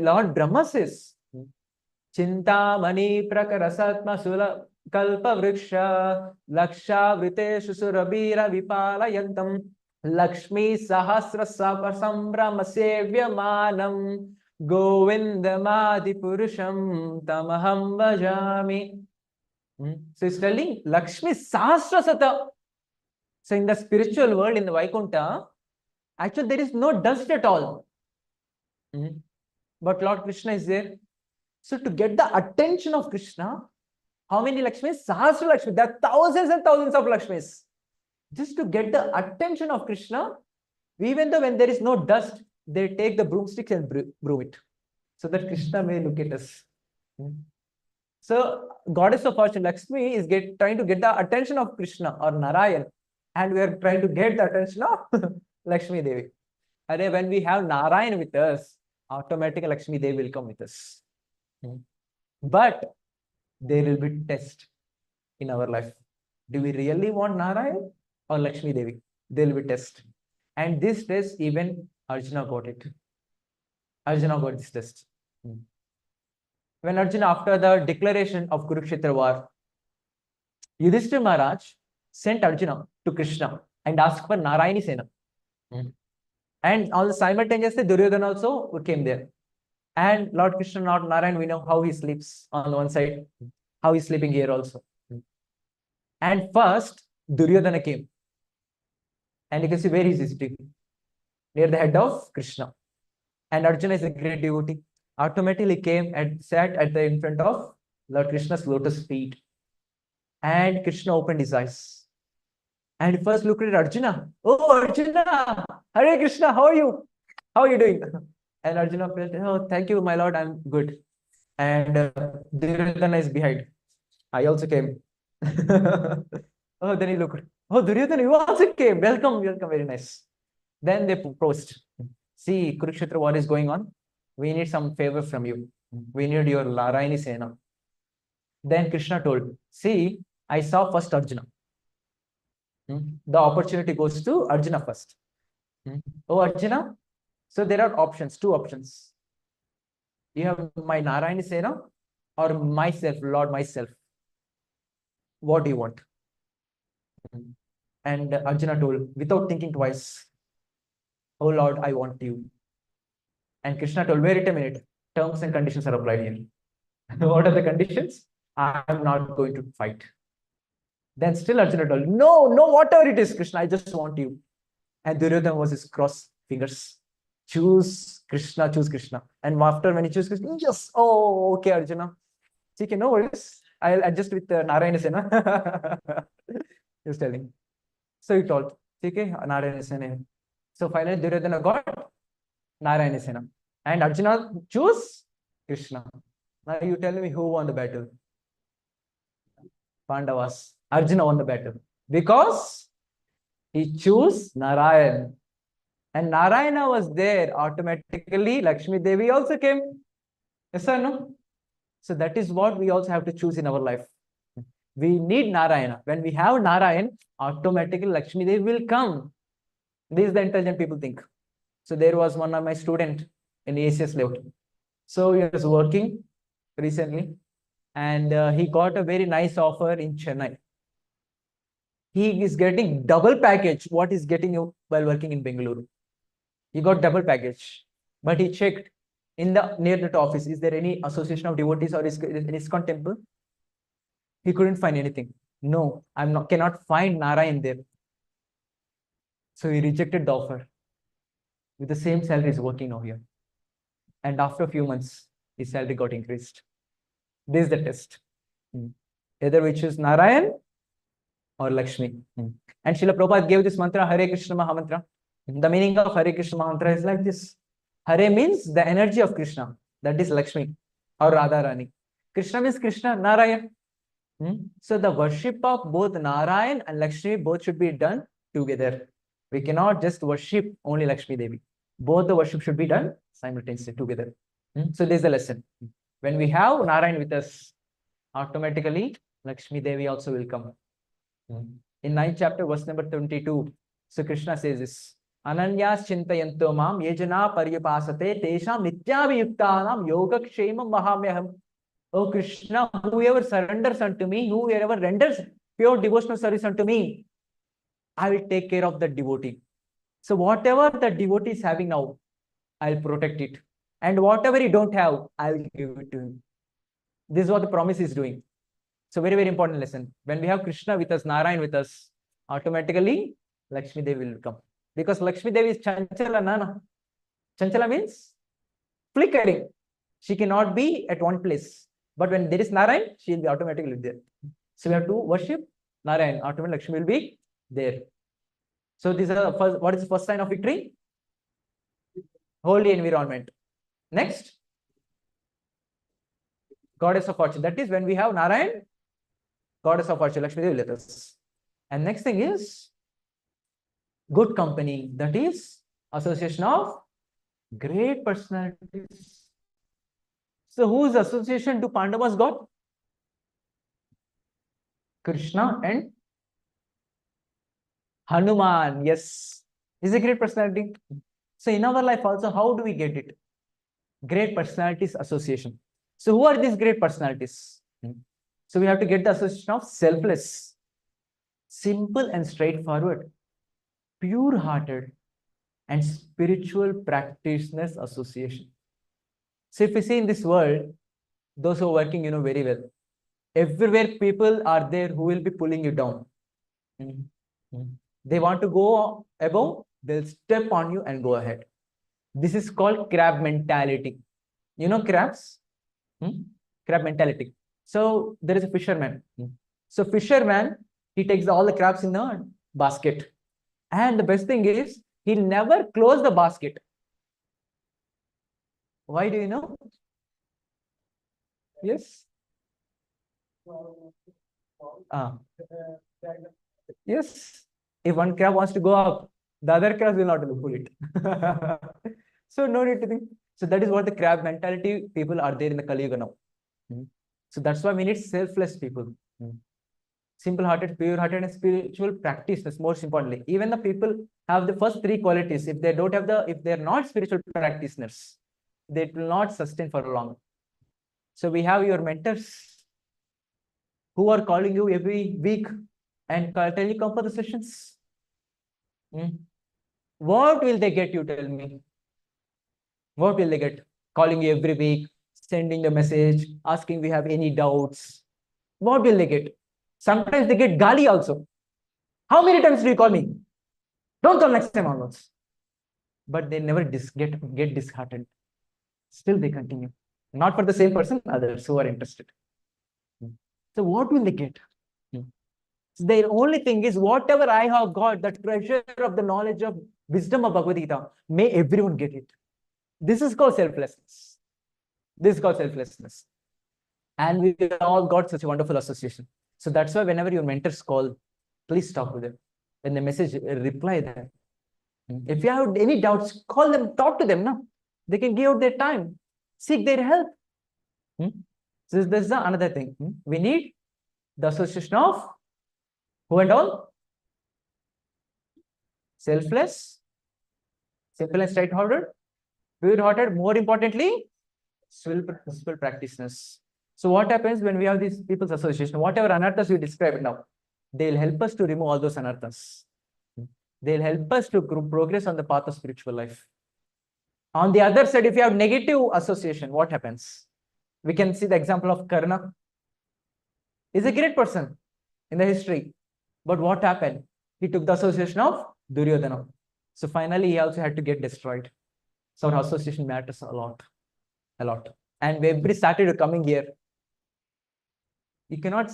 Lord Brahma says, Chinta mani prakarasatma sula kalpa vriksha laksha vriteshu surabira vipalayantam Lakshmi sahasra sambrama sevyamanam govindamadi purusham tamaham vajami. So it's telling Lakshmi sahasra sata. So in the spiritual world, in the Vaikuntha, actually there is no dust at all. But Lord Krishna is there. So to get the attention of Krishna, how many Lakshmis? Sahasra Lakshmi. There are thousands and thousands of Lakshmis. just to get the attention of Krishna, even though when there is no dust, they take the broomsticks and broom it, so that Krishna may look at us. So goddess of fortune Lakshmi is trying to get the attention of Krishna or Narayan, and we are trying to get the attention of Lakshmi Devi. And when we have Narayan with us, automatically Lakshmi Devi will come with us. But there will be test in our life. Do we really want Narayan or Lakshmi Devi? There will be test. And this test, even Arjuna got it. Arjuna got this test. When Arjuna, after the declaration of Kurukshetra war, Yudhishthira Maharaj sent Arjuna to Krishna and asked for Narayani Sena. And all simultaneously, Duryodhana also came there. And Lord Krishna, Lord Narayan, we know how he sleeps on one side, how he's sleeping here also. And first, Duryodhana came. And you can see where he's sitting, near the head of Krishna. And Arjuna is a great devotee. Automatically came and sat in front of Lord Krishna's lotus feet. And Krishna opened his eyes. And first looked at Arjuna. Oh, Arjuna! Hare Krishna, how are you? How are you doing? And Arjuna felt, oh, thank you, my lord, I'm good. And Duryodhana is behind. I also came. Oh, then he looked. Oh, Duryodhana, you also came. Welcome, welcome, very nice. Then they proposed. See, Kurukshetra war is going on. We need some favor from you. We need your Narayani Sena. Then Krishna told, see, I saw first Arjuna. The opportunity goes to Arjuna first. Oh, Arjuna. So there are options, two options. You have my Narayani Sena or myself, Lord myself. What do you want? And Arjuna told, without thinking twice, oh Lord, I want you. And Krishna told, wait a minute, terms and conditions are applied here. What are the conditions? I am not going to fight. Then still Arjuna told, no, whatever it is, Krishna, I just want you. And Duryodhana was his cross fingers. Choose Krishna, choose Krishna. And after when he chose Krishna, yes, oh, okay, Arjuna. Okay, no worries. I'll adjust with Narayana Sena. He was telling. So he told, okay, Narayana Sena. So finally Duryodhana got Narayana Sena. And Arjuna choose Krishna. Now you tell me who won the battle? Pandavas. Arjuna won the battle. Because he chose Narayan. And Narayana was there. Automatically, Lakshmi Devi also came. Yes or no? So that is what we also have to choose in our life. We need Narayana. When we have Narayan, automatically Lakshmi Devi will come. This is the intelligent people think. So there was one of my student in ACS level. So he was working recently and he got a very nice offer in Chennai. He is getting double package what he's getting while working in Bengaluru. He got double package, but he checked in the near that office, is there any association of devotees or is an ISKCON temple? He couldn't find anything. No, cannot find Narayan there. So he rejected the offer. With the same salary, he's working now here. And after a few months, his salary got increased. This is the test. Either we choose Narayan or Lakshmi. And Srila Prabhupada gave this mantra, Hare Krishna Maha Mantra. The meaning of Hare Krishna Maha Mantra is like this. Hare means the energy of Krishna. That is Lakshmi or Radharani. Krishna means Krishna, Narayan. So the worship of both Narayan and Lakshmi both should be done together. We cannot just worship only Lakshmi Devi. Both the worship should be done simultaneously together. So there's the lesson. When we have Narayan with us, automatically Lakshmi Devi also will come. In 9th chapter, verse number 22, so Krishna says this. Ananyas chintayanto mam yejana paryapasate tesham nityaviyuktanam yogakshemam mahamyaham. Oh Krishna, whoever surrenders unto me, whoever renders pure devotional service unto me, I will take care of the devotee. So whatever the devotee is having now, I'll protect it. And whatever he don't have, I'll give it to him. This is what the promise is doing. So very, very important lesson. When we have Krishna with us, Narayan with us, automatically Lakshmi Devi will come. Because Lakshmi Devi is Chanchala Nana. Chanchala means flickering. She cannot be at one place. But when there is Narayan, she will be automatically there. So we have to worship Narayan. Automatically Lakshmi will be there. So these are the first, what is the first sign of victory? Holy environment. Next, goddess of fortune. That is when we have Narayan, goddess of fortune, Lakshmi Devi with us. And next thing is good company. That is association of great personalities. So whose association do Pandavas got? Krishna and Hanuman. Yes, he's a great personality. So in our life also, how do we get it? Great personalities association. So who are these great personalities? So we have to get the association of selfless, simple and straightforward, pure-hearted, and spiritual practitioners association. So if we see in this world, those who are working, very well. Everywhere people are there who will be pulling you down. They want to go above, they'll step on you and go ahead. This is called crab mentality. You know crabs? Crab mentality. So there is a fisherman. So fisherman, he takes all the crabs in the basket. And the best thing is, he'll never close the basket. Why do you know? Yes? Yes. If one crab wants to go up, the other crabs will not pull it. So no need to think. So that is what the crab mentality people are there in the Kali Yuga now. So that's why we need selfless people. Simple-hearted, pure-hearted, and spiritual practitioners, most importantly. Even the people have the first three qualities. If they don't have if they're not spiritual practitioners, they will not sustain for long. So we have your mentors who are calling you every week and tell you come for the sessions. What will they get, you tell me? What will they get? Calling you every week, sending the message, asking if we have any doubts. What will they get? Sometimes they get gali also. How many times do you call me? Don't call next time onwards. But they never get disheartened. Still they continue. Not for the same person, others who are interested. So what will they get? Their only thing is, whatever I have got, the treasure of the knowledge of wisdom of Bhagavad Gita, may everyone get it. This is called selflessness. This is called selflessness. And we all got such a wonderful association. So that's why whenever your mentors call, please talk with them. When the message, reply them. If you have any doubts, call them, talk to them. No? They can give out their time, seek their help. So this is another thing. We need the association of who and all? Selfless, simple and straightforward, pure-hearted, more importantly, spiritual practitioners. So what happens when we have these people's association? Whatever anarthas we described now, they'll help us to remove all those anarthas. They'll help us to progress on the path of spiritual life. On the other side, if you have negative association, what happens? We can see the example of Karna. He's a great person in the history. But what happened? He took the association of Duryodhana. So finally, he also had to get destroyed. So our association matters a lot. A lot. And every Saturday coming here, you cannot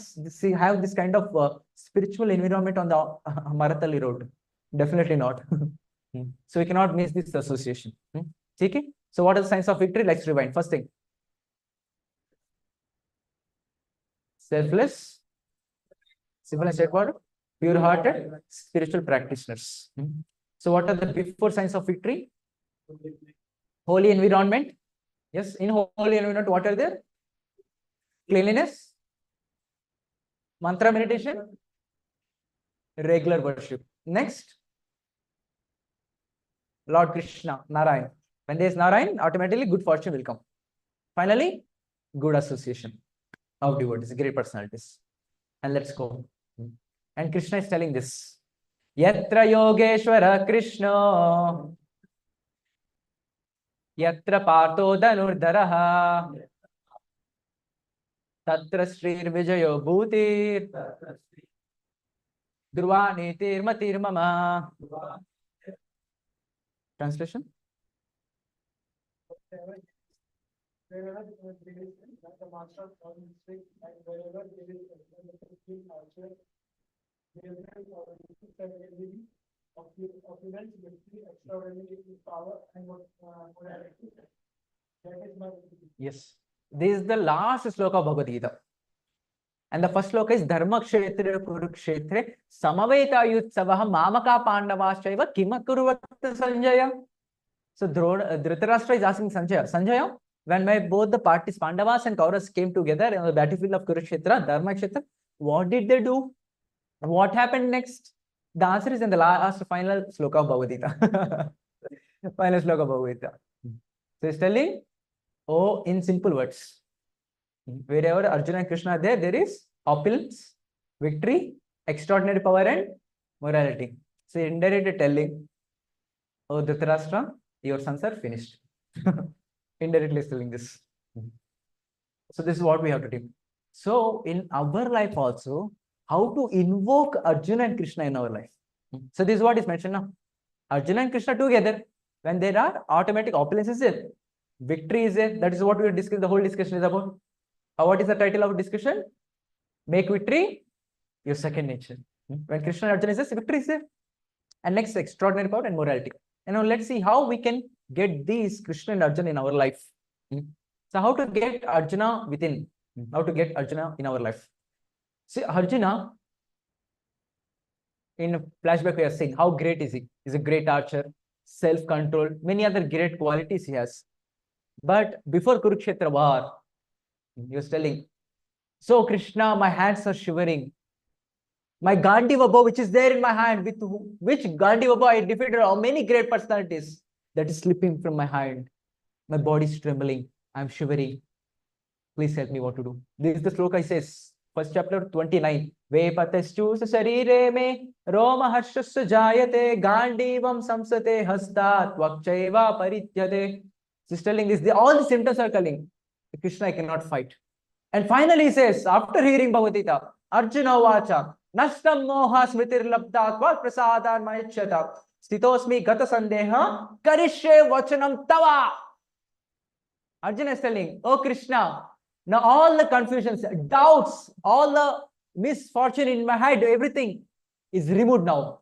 have this kind of spiritual environment on the Maratali road. Definitely not. So we cannot miss this association. Okay? So what are the signs of victory? Let's rewind. First thing. Selfless, simple and straightforward, pure-hearted, spiritual practitioners. So what are the before signs of victory? Holy environment. Yes, in holy environment, what are there? Cleanliness, mantra meditation, regular worship. Next, Lord Krishna, Narayan. When there is Narayan, automatically good fortune will come. Finally, good association of devotees, great personalities. And let's go. And Krishna is telling this. Yatra Yogeshwara Krishna, Yatra Partho Dhanurdharaha, Tatra Srir Vijayo Bhutir, Druvani Tirmatir Mama. Translation? Wherever there is the master of music and wherever there is a archer, there is opulence, victory, extraordinary power, and morality. That is my opinion. Yes. This is the last sloka of Bhagavad Gita. And the first sloka is Dharma Kshetre Kurukshetre Samaveta Yutsavaha Mamaka Pandavaschaiva Kimakuruvat Sanjaya. So Dhritarashtra is asking Sanjaya, when both the parties, Pandavas and Kauravas, came together on the battlefield of Kurukshetra, Dharma Kshetra, what did they do? What happened next? The answer is in the last final sloka of Bhagavad Gita. Final sloka of Bhagavad Gita. So he's telling, oh, in simple words, wherever Arjuna and Krishna are there, there is opulence, victory, extraordinary power, and morality. So indirectly telling, oh, Dhritarashtra, your sons are finished. Indirectly telling this. So this is what we have to do. So in our life also, how to invoke Arjuna and Krishna in our life. So this is what is mentioned now. Arjuna and Krishna together, when there are automatic opulence is there, victory is there. That is what we will discuss. The whole discussion is about. What is the title of discussion? Make victory your second nature. When Krishna and Arjuna is there, victory is there. And next, extraordinary power and morality. And now let's see how we can get these Krishna and Arjuna in our life. So how to get Arjuna within? How to get Arjuna in our life? See, Arjuna, in a flashback we are saying, how great is he? He's a great archer, self-control, many other great qualities he has. But before Kurukshetra war, he was telling, so Krishna, my hands are shivering. My Gandiva bow, which is there in my hand, with which Gandiva bow I defeated many great personalities, that is slipping from my hand. My body is trembling. I'm shivering. Please help me what to do. This is the sloka he says. First chapter 29. Vepataschu sarire me roma harshasya jayate gandivam samsate hastat vakchaiva parityate. She's telling this. All the symptoms are telling. Krishna, I cannot fight. And finally he says, after hearing Bhagavad Gita, Arjuna vacha nashtam moha smritir labda kval prasadan mayachyata stitosmi gata sandeha karishye vachanam tava. Arjuna is telling, oh Krishna, now all the confusions, doubts, all the misfortune in my head, everything is removed now.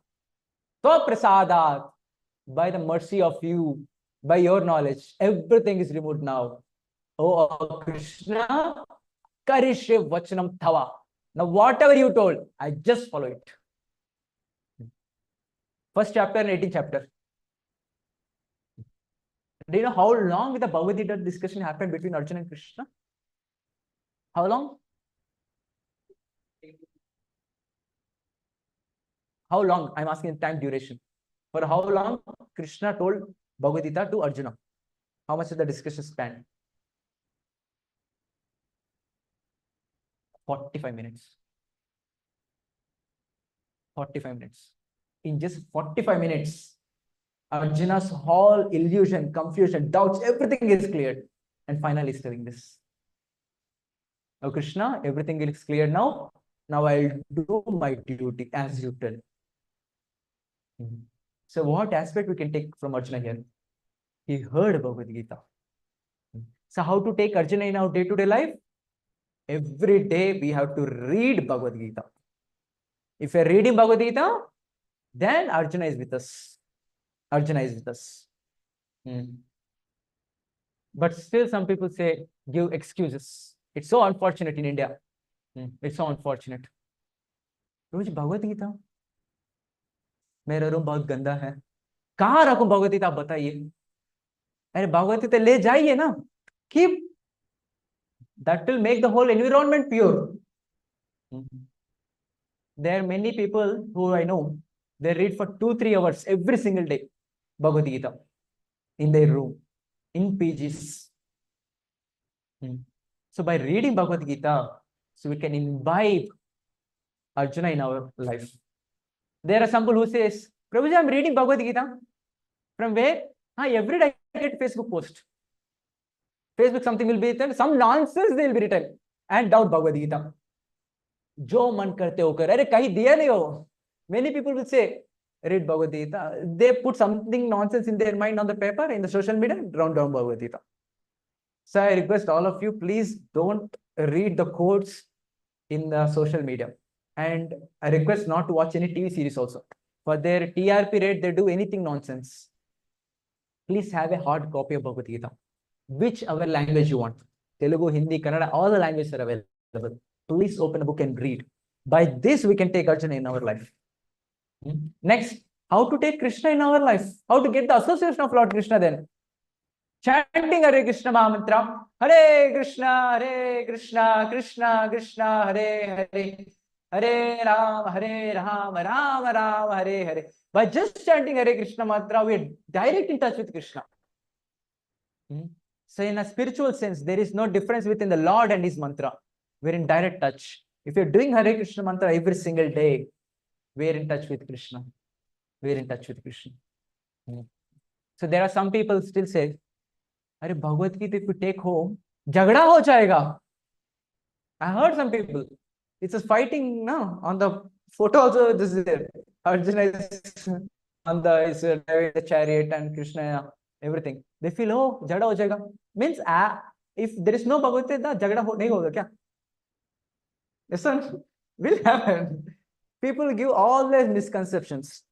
So prasadat, by the mercy of you, by your knowledge, everything is removed now. Oh Krishna, karishye vachanam tava. Now whatever you told, I just follow it. First chapter and 18th chapter. Do you know how long the Bhagavad Gita discussion happened between Arjuna and Krishna? How long? How long? I'm asking time duration. For how long Krishna told Bhagavad Gita to Arjuna? How much is the discussion span? 45 minutes. 45 minutes. In just 45 minutes, Arjuna's whole illusion, confusion, doubts, everything is cleared. And finally he's telling this. Oh Krishna, everything is clear now. Now I'll do my duty as you tell. So what aspect we can take from Arjuna here? He heard Bhagavad Gita. So how to take Arjuna in our day-to-day life? Every day we have to read Bhagavad Gita. If we are reading Bhagavad Gita, then Arjuna is with us. Arjuna is with us. But still some people say, give excuses. It's so unfortunate in India. It's so unfortunate. रोज भगवत गीता, मेरा room बहुत गंदा है, कहाँ रखूं भगवत गीता, आप बताइए. अरे भगवत गीता ले जाइए ना, keep. That will make the whole environment pure. There are many people who I know, they read for 2-3 hours every single day Bhagavad Gita in their room, in PGs. So by reading Bhagavad Gita, so we can imbibe Arjuna in our life. There are some people who says, Prabhuji, I'm reading Bhagavad Gita. From where? Every day I get Facebook post. Facebook something will be written, some nonsense they will be written, and doubt Bhagavad Gita. Jo man karte ho kar. Arey kahi diya nahi ho. Many people will say, read Bhagavad Gita. They put something nonsense in their mind on the paper, in the social media, drown down Bhagavad Gita. So I request all of you, please don't read the quotes in the social media. And I request not to watch any TV series also. For their TRP rate, they do anything nonsense. Please have a hard copy of Bhagavad Gita, whichever language you want. Telugu, Hindi, Kannada, all the languages are available. Please open a book and read. By this, we can take Arjuna in our life. Next, how to take Krishna in our life? How to get the association of Lord Krishna then? Chanting Hare Krishna Mahamantra. Hare Krishna, Krishna Krishna, Hare Hare. Hare Ram, Ram Ram, Hare Hare. By just chanting Hare Krishna mantra, we are direct in touch with Krishna. So in a spiritual sense, there is no difference between the Lord and his mantra. We're in direct touch. If you're doing Hare Krishna mantra every single day, we're in touch with Krishna. We're in touch with Krishna. So there are some people still say, Are Bhagavad Gita, if you take home, jagda ho jayega. I heard some people. It's a fighting, no? On the photo also, this is there. Arjuna is on the chariot and Krishna, everything. They feel, oh, jagda ho jayega. Means, if there is no Bhagavad Gita, jagda nahi hoga kya? Yes, sir. Will happen. People give all these misconceptions.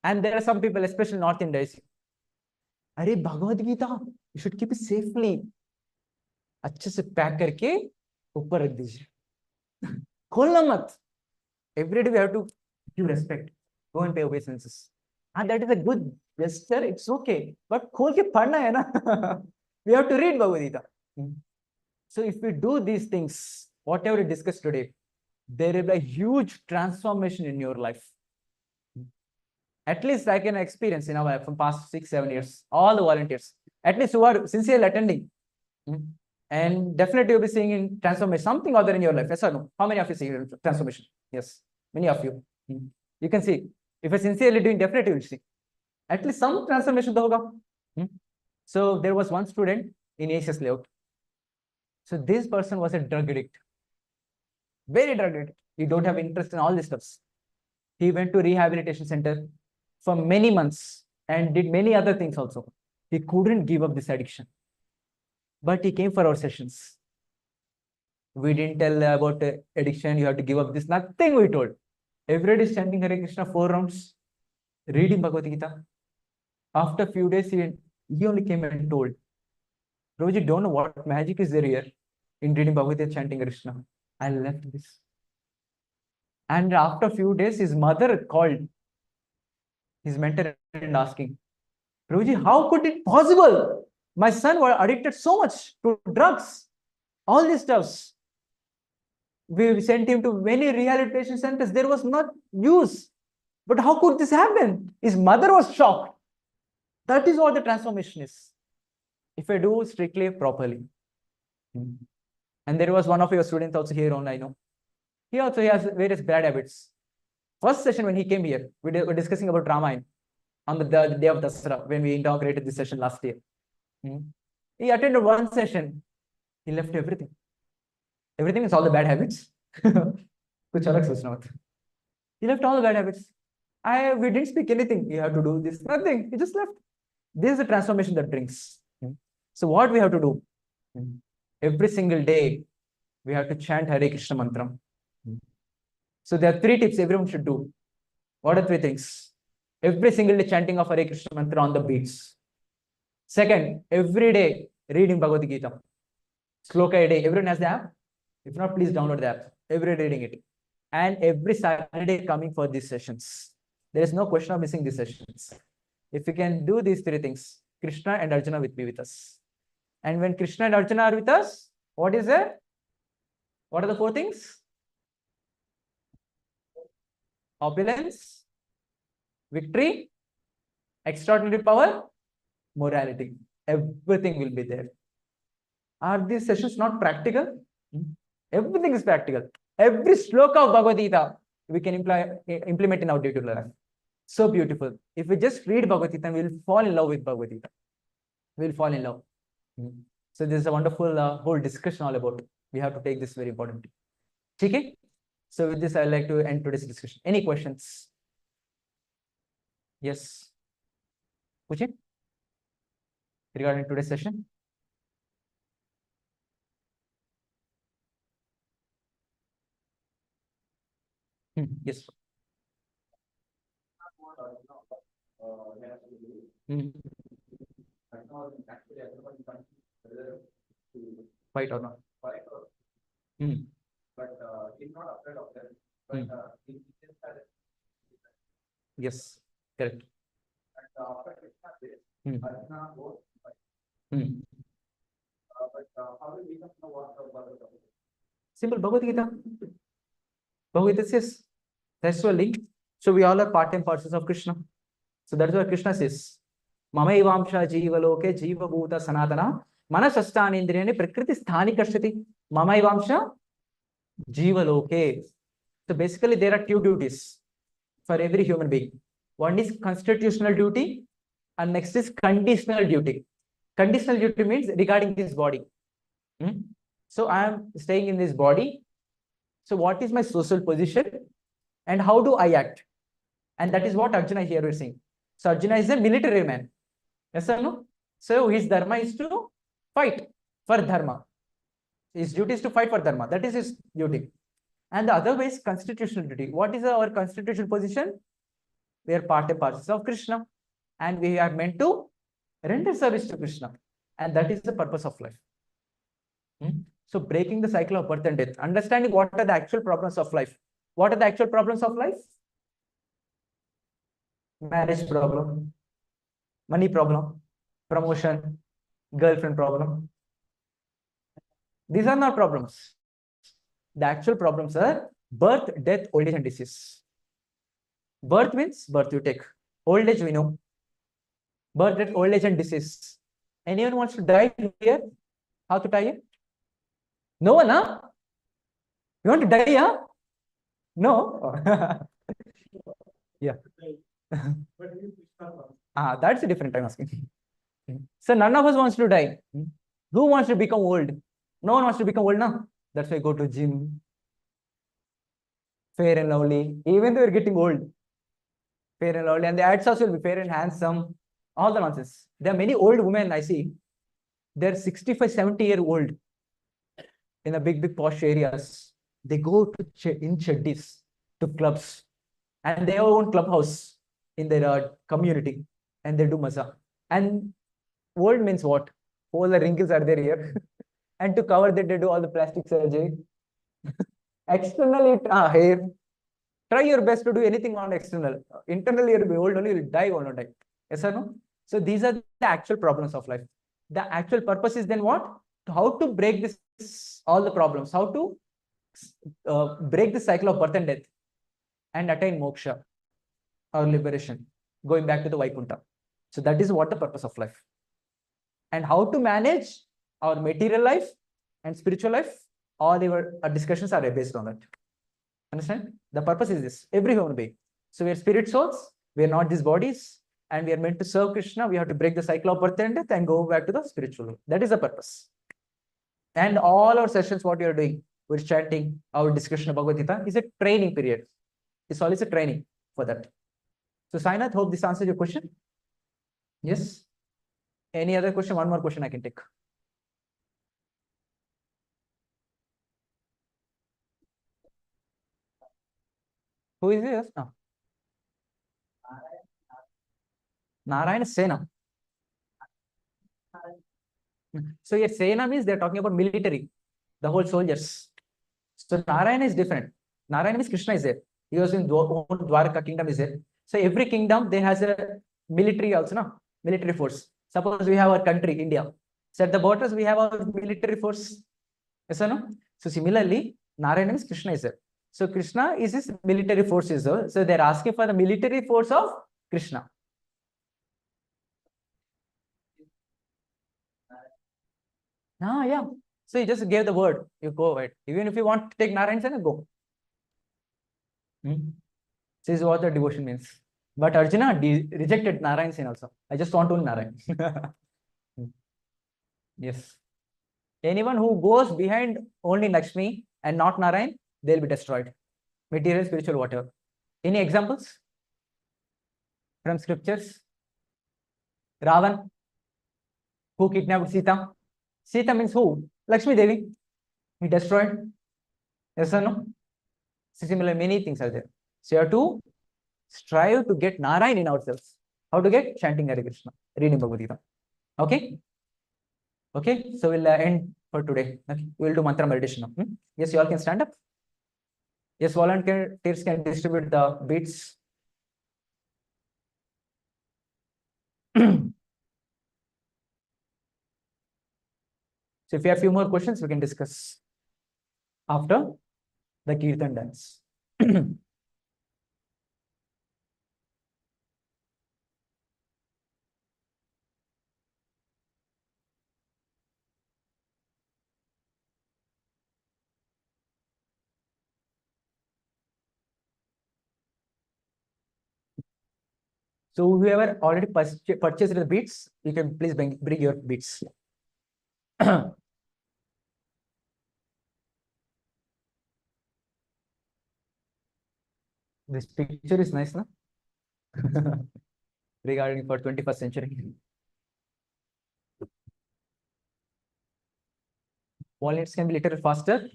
And there are some people, especially North India, Are Bhagavad Gita, you should keep it safely. अच्छे से pack करके ऊपर रख दीजिए. खोलना मत. Every day we have to give respect. Go and pay obeisances. And that is a good gesture. It's okay. But खोल के पढ़ना है ना. We have to read Bhagavad Gita. So if we do these things, whatever we discussed today, there will be a huge transformation in your life. At least I can experience in our life from past 6-7 years, all the volunteers, at least who are sincerely attending. And definitely you'll be seeing in transformation, something other in your life. Yes or no? How many of you see transformation? Yes, many of you. You can see. If you're sincerely doing, definitely you'll see. At least some transformation hoga. So there was one student in ACS layout. So this person was a drug addict. Very drug addict. He don't have interest in all these stuffs. He went to rehabilitation center for many months and did many other things also. He couldn't give up this addiction. But he came for our sessions. We didn't tell about addiction, you have to give up this, nothing we told. Every day chanting Hare Krishna 4 rounds, reading Bhagavad Gita. After a few days, he only came and told, Prabhuji, don't know what magic is there here in reading Bhagavad Gita, chanting Krishna. I left this. And after a few days, his mother called his mentor and asking, Prabhuji, how could it possible? My son was addicted so much to drugs, all these stuffs. We sent him to many rehabilitation centers. There was not use. But how could this happen? His mother was shocked. That is what the transformation is. If I do strictly, properly. And there was one of your students also here on, I know. He also has various bad habits. First session when he came here, we were discussing about Ramayana on the day of Dasara, when we inaugurated this session last year. He attended one session. He left everything. Everything is all the bad habits. Kuch alag sochna mat. He left all the bad habits. We didn't speak anything. You have to do this. Nothing. He just left. This is the transformation that brings. So what we have to do? Every single day, we have to chant Hare Krishna mantra. So there are 3 tips everyone should do. What are 3 things? Every single day chanting of Hare Krishna mantra on the beats. Second, every day reading Bhagavad Gita. Sloka a day. Everyone has the app? If not, please download the app. Every day reading it. And every Saturday coming for these sessions. There is no question of missing these sessions. If we can do these 3 things, Krishna and Arjuna will be with us. And when Krishna and Arjuna are with us, what is there? What are the 4 things? Opulence, victory, extraordinary power, morality. Everything will be there. Are these sessions not practical? Everything is practical. Every sloka of Bhagavad Gita we can implement in our day-to-day life. So beautiful. If we just read Bhagavad Gita, we will fall in love with Bhagavad Gita. We will fall in love. So this is a wonderful whole discussion all about. We have to take this very importantly. Okay? So with this, I would like to end today's discussion. Any questions? Yes. Puche? Regarding today's session? Yes. Hmm. Fight or not? Hmm. Hmm. Yes, correct. Hmm. Hmm. Simple Bhagavad Gita. Bhagavad Gita says, that's your link. So we all are part and parcels of Krishna. So that's what Krishna says. Mamaivamsha jivaloke jiva bhuta sanatana manasastani indriyani prakriti sthani kashyati. Mamaivamsha jivaloke. So basically there are two duties for every human being. One is constitutional duty and next is conditional duty. Conditional duty means regarding this body. So I am staying in this body. So what is my social position and how do I act? And that is what Arjuna here is saying. So Arjuna is a military man. Yes or no? So his dharma is to fight for dharma. His duty is to fight for dharma. That is his duty. And the other way is constitutional duty. What is our constitutional position? We are part and parcels of Krishna. And we are meant to render service to Krishna. And that is the purpose of life. So breaking the cycle of birth and death. Understanding what are the actual problems of life. What are the actual problems of life? Marriage problem, money problem, promotion, girlfriend problem. These are not problems. The actual problems are birth, death, old age, and disease. Birth means birth you take. Old age we know. Birth, death, old age, and disease. Anyone wants to die here? How to die? No one, huh? You want to die, huh? No. Yeah. That's a different time asking. So none of us wants to die. Who wants to become old? No one wants to become old now. That's why I go to gym. Fair and lovely. Even though you're getting old. Fair and lovely. And the ads also will be fair and handsome. All the nonsense. There are many old women I see. They're 65, 70-year-old in the big posh areas. They go to in cheddis to clubs. And they have own clubhouse in their community. And they do maza. And old means what? All the wrinkles are there here. And to cover that, they do all the plastic surgery. Externally, hair. Try your best to do anything on external. Internally, you'll be old only, you'll die or not die. Yes or no? So these are the actual problems of life. The actual purpose is then what? How to break this, all the problems. How to break the cycle of birth and death and attain moksha or liberation, going back to the Vaikuntha. So that is what the purpose of life. And how to manage our material life and spiritual life, all our discussions are based on that. Understand? The purpose is this, every human being. So we are spirit souls, we are not these bodies, and we are meant to serve Krishna. We have to break the cycle of birth and death and go back to the spiritual world. That is the purpose. And all our sessions, what we are doing, we're chanting, our discussion of Bhagavad Gita is a training period. It's always a training for that. So Sainath, hope this answers your question. Yes? Any other question? One more question I can take. Who is this? No. Narayana Sena. So your Sena means they're talking about military, the whole soldiers. So Narayana is different. Narayana means Krishna is there. He was in Dwarka kingdom is there. So every kingdom there has a military also, no? Military force. Suppose we have our country, India. So at the borders we have our military force. Yes or no? So similarly, Narayana means Krishna is there. So Krishna is his military force is there. So they're asking for the military force of Krishna. Yeah. So you just gave the word. You go ahead. Even if you want to take Narayana, go. This is what the devotion means. But Arjuna rejected Narayana also. I just want only Narayana. Yes. Anyone who goes behind only Lakshmi and not Narayan, they'll be destroyed. Material, spiritual, whatever. Any examples from scriptures? Ravan, who kidnapped Sita? Sita means who? Lakshmi Devi. He destroyed. Yes or no? So similar, many things are there. So you have to strive to get Narayan in ourselves. How to get? Chanting Hare Krishna, reading Bhagavad Gita. Okay? Okay, so we'll end for today. Okay, we'll do mantra meditation now. Yes, you all can stand up. Yes, volunteers can distribute the beads. So if you have few more questions, we can discuss after the Kirtan dance. So whoever already purchased the beads, you can please bring your beads. This picture is nice, no? Regarding for 21st century. Wallets can be little faster.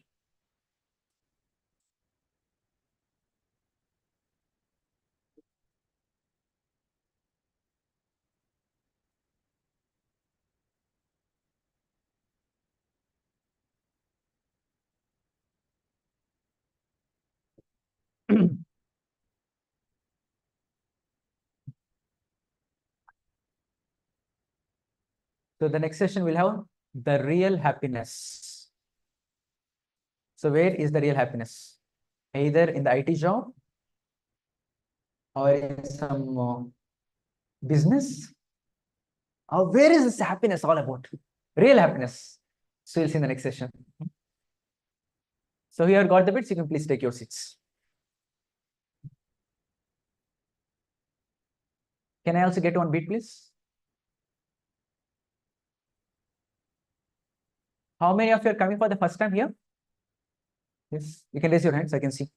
So the next session will have the real happiness. So where is the real happiness? Either in the IT job or in some business. Or where is this happiness all about? Real happiness. So we'll see in the next session. So here got the bits, you can please take your seats. Can I also get one beat, please? How many of you are coming for the first time here? Yes, you can raise your hands, I can see.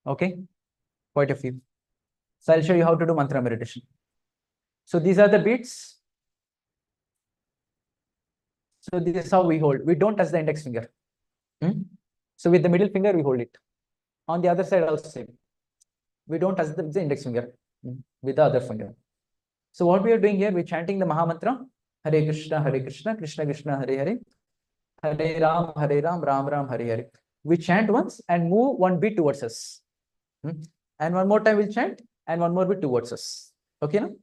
Okay, quite a few. So I'll show you how to do mantra meditation. So these are the beats. So this is how we hold. We don't touch the index finger. So with the middle finger, we hold it. On the other side also same. We don't touch the index finger with the other finger. So what we are doing here, we're chanting the Maha Mantra. Hare Krishna, Krishna Krishna, Hare Hare. Hare Ram, Ram Ram, Hare Hare. We chant once and move one beat towards us. And one more time we'll chant and one more beat towards us. Okay, no?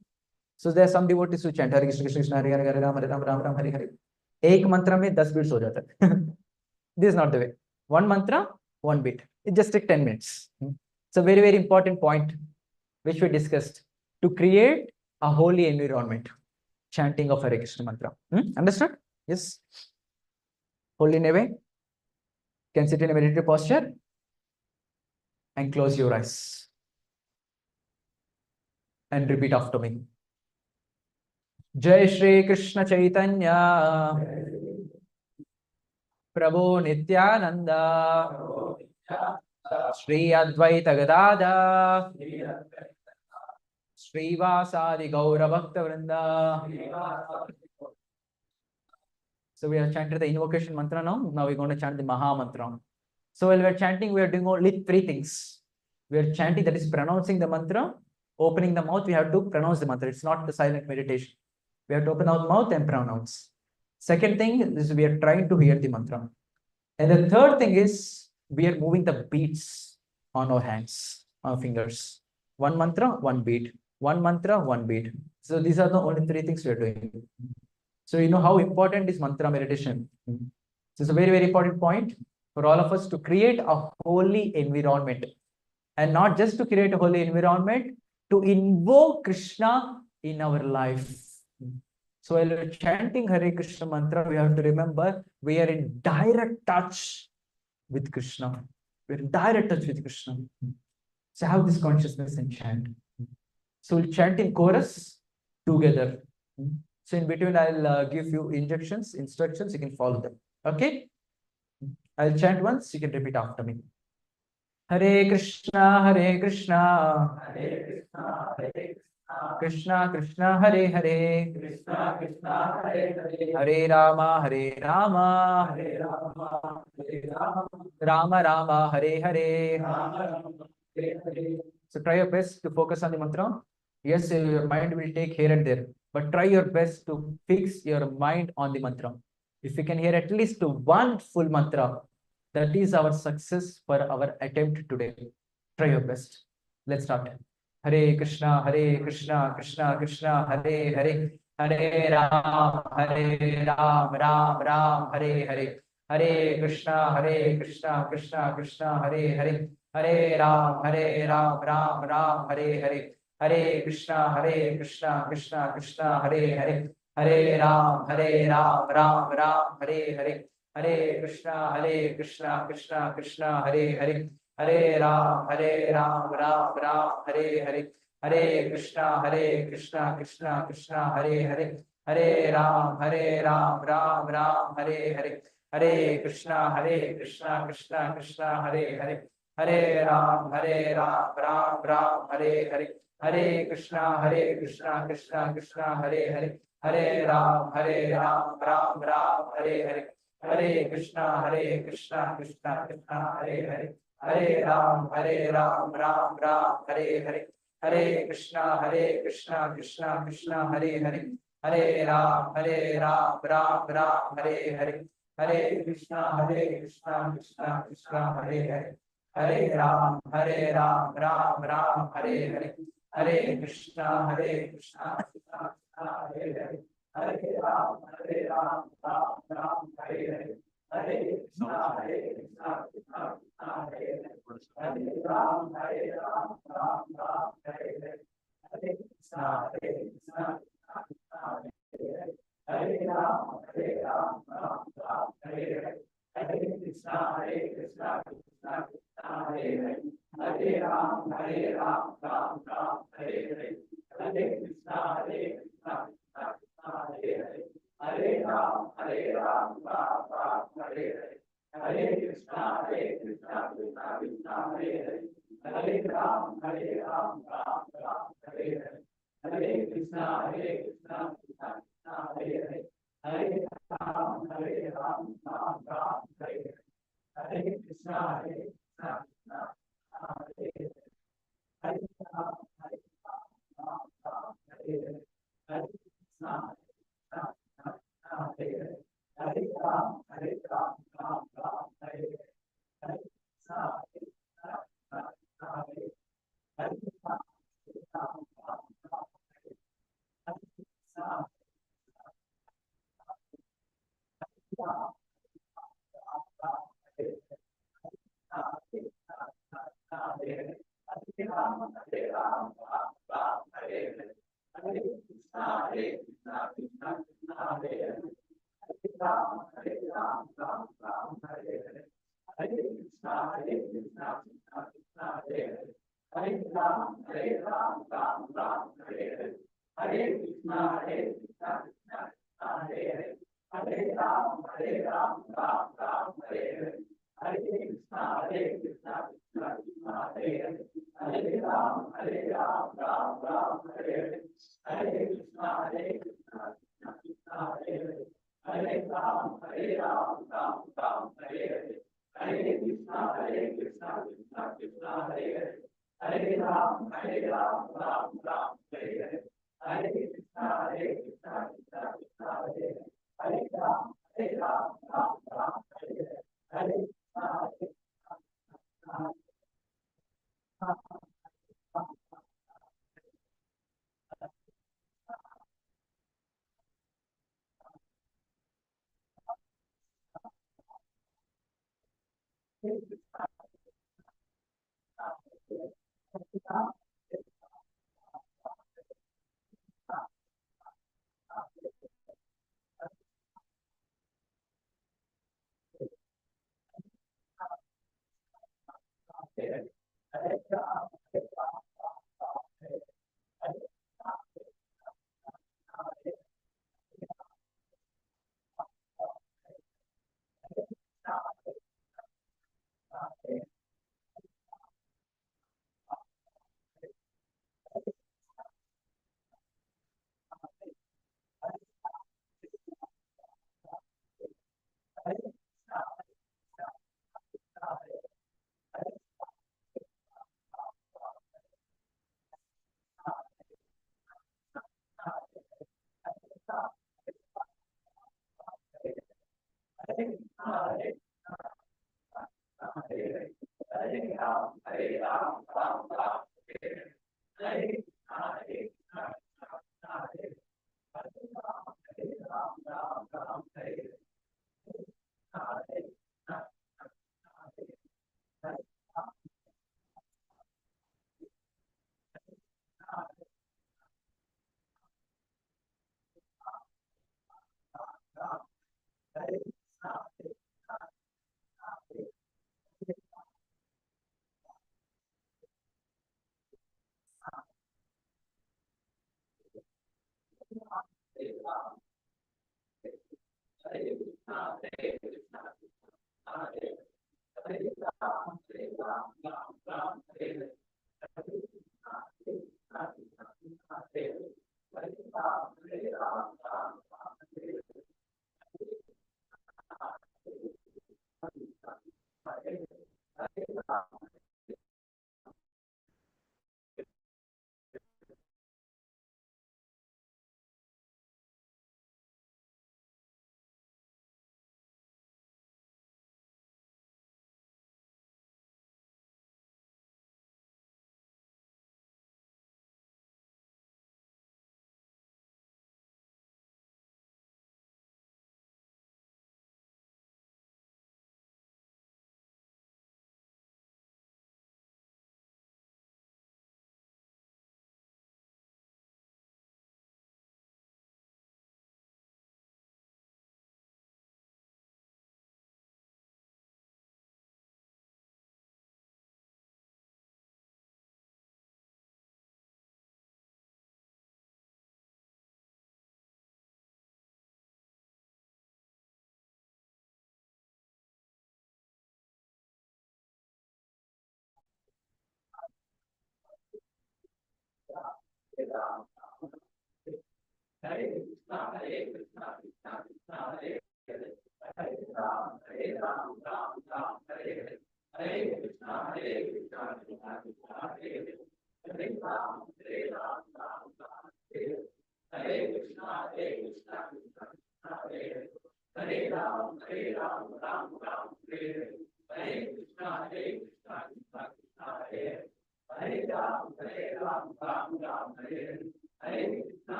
So there are some devotees who chant Hare Krishna, Krishna Hare Hare, Hare Ram, Ram Ram, Hare Hare. एक mantra में 10 beats हो जाता है. This is not the way. One mantra, one beat. It just takes 10 minutes. It's a very, very important point which we discussed to create a holy environment. Chanting of Hare Krishna mantra. Understood? Yes. Hold in a way. Can sit in a meditative posture and close your eyes and repeat after me. Jai Shri Krishna Chaitanya Prabhu Nityananda Shri Advaita Gadada Shri Vasadi Gaura Bhakta Vrinda. So we have chanted the invocation mantra now. Now we're going to chant the Maha Mantra. So while we're chanting, we are doing only 3 things. We are chanting, that is pronouncing the mantra, opening the mouth, we have to pronounce the mantra. It's not the silent meditation. We have to open our mouth and pronounce. Second thing is we are trying to hear the mantra. And the third thing is we are moving the beats on our hands, our fingers. One mantra, one beat. One mantra, one beat. So these are the only 3 things we are doing. So you know how important is mantra meditation. So it's a very, very important point for all of us to create a holy environment. And not just to create a holy environment, to invoke Krishna in our life. So while we're chanting Hare Krishna mantra, we have to remember we are in direct touch with Krishna. We're in direct touch with Krishna. So have this consciousness and chant. So we'll chant in chorus together. So in between, I'll give you instructions, you can follow them. Okay? I'll chant once, you can repeat after me. Hare Krishna, Hare Krishna, Hare Krishna, Hare Krishna, Krishna Krishna, Hare Hare, Krishna Krishna, Hare Hare, Hare Rama, Hare Rama, Hare Rama, Hare Rama, Rama Rama, Hare Hare, Rama Rama, Hare Hare. So try your best to focus on the mantra. Yes, your mind will take here and there, but try your best to fix your mind on the mantra. If you can hear at least one full mantra, that is our success for our attempt today. Try your best. Let's start. Hare Krishna, Krishna Krishna, Hare Hare, Hare Ram, Ram Ram, Hare Hare. Hare Krishna, Krishna Krishna, Hare Hare, Hare Ram, Ram Ram, Hare Hare. Hare Krishna, Krishna Krishna, Hare Hare, Hare Ram, Ram Ram, Hare Hare. Hare Krishna, Krishna Krishna, Hare Hare, Hare Ram, Ram Ram, Hare Hare. Hare Krishna, Krishna Krishna, Hare Hare, Hare Ram, Ram Ram, Hare Hare. Hare Krishna, Krishna Krishna, Hare Hare, Hare Ram, Ram Ram, Hare Hare. Hare Krishna, Krishna Krishna, Hare Hare, Hare Ram, Ram Ram, Hare Hare. Hare Krishna, Krishna Krishna, Hare Hare, Hare Ram, Ram Ram, Hare Hare. Hare Krishna, Krishna Krishna, Hare Hare, Hare Ram, Ram Ram, Hare Hare. Hare Krishna, Krishna Krishna, Hare Hare, Hare Ram, Ram Ram, Hare Hare. Hare Krishna, Krishna Krishna, Hare Hare, Hare Ram, Ram Ram, Hare Hare. Hare Krishna, Krishna Krishna, Hare Hare, Hare Ram, Ram Ram, Hare Hare. Hare Krishna, Krishna Krishna, Hare Hare, Hare Ram, Ram Ram, Hare Hare. Hare Krishna, Krishna Krishna, Hare Hare, Hare Ram, Ram Ram, Hare Hare. Hare Krishna, Krishna Krishna, Hare Hare, Hare Ram, Ram Ram, Hare Hare. Hare Krishna, Krishna Krishna, Hare Hare, Hare Ram, Ram Ram, Hare Hare. Hare Krishna, Krishna Krishna, Hare Hare, Hare Ram, Ram Ram, Hare Hare. Hare Krishna, Krishna Krishna, Hare Hare, Hare Ram, Ram Ram, Hare Hare. Hare Krishna, Krishna Krishna, Hare Hare, Hare Ram, Ram Ram, Hare Hare. Hare Krishna, Krishna Krishna, Hare Hare, Hare Ram, Ram Ram, Hare Hare. Hare Krishna, Ram Ram, Hare Hare.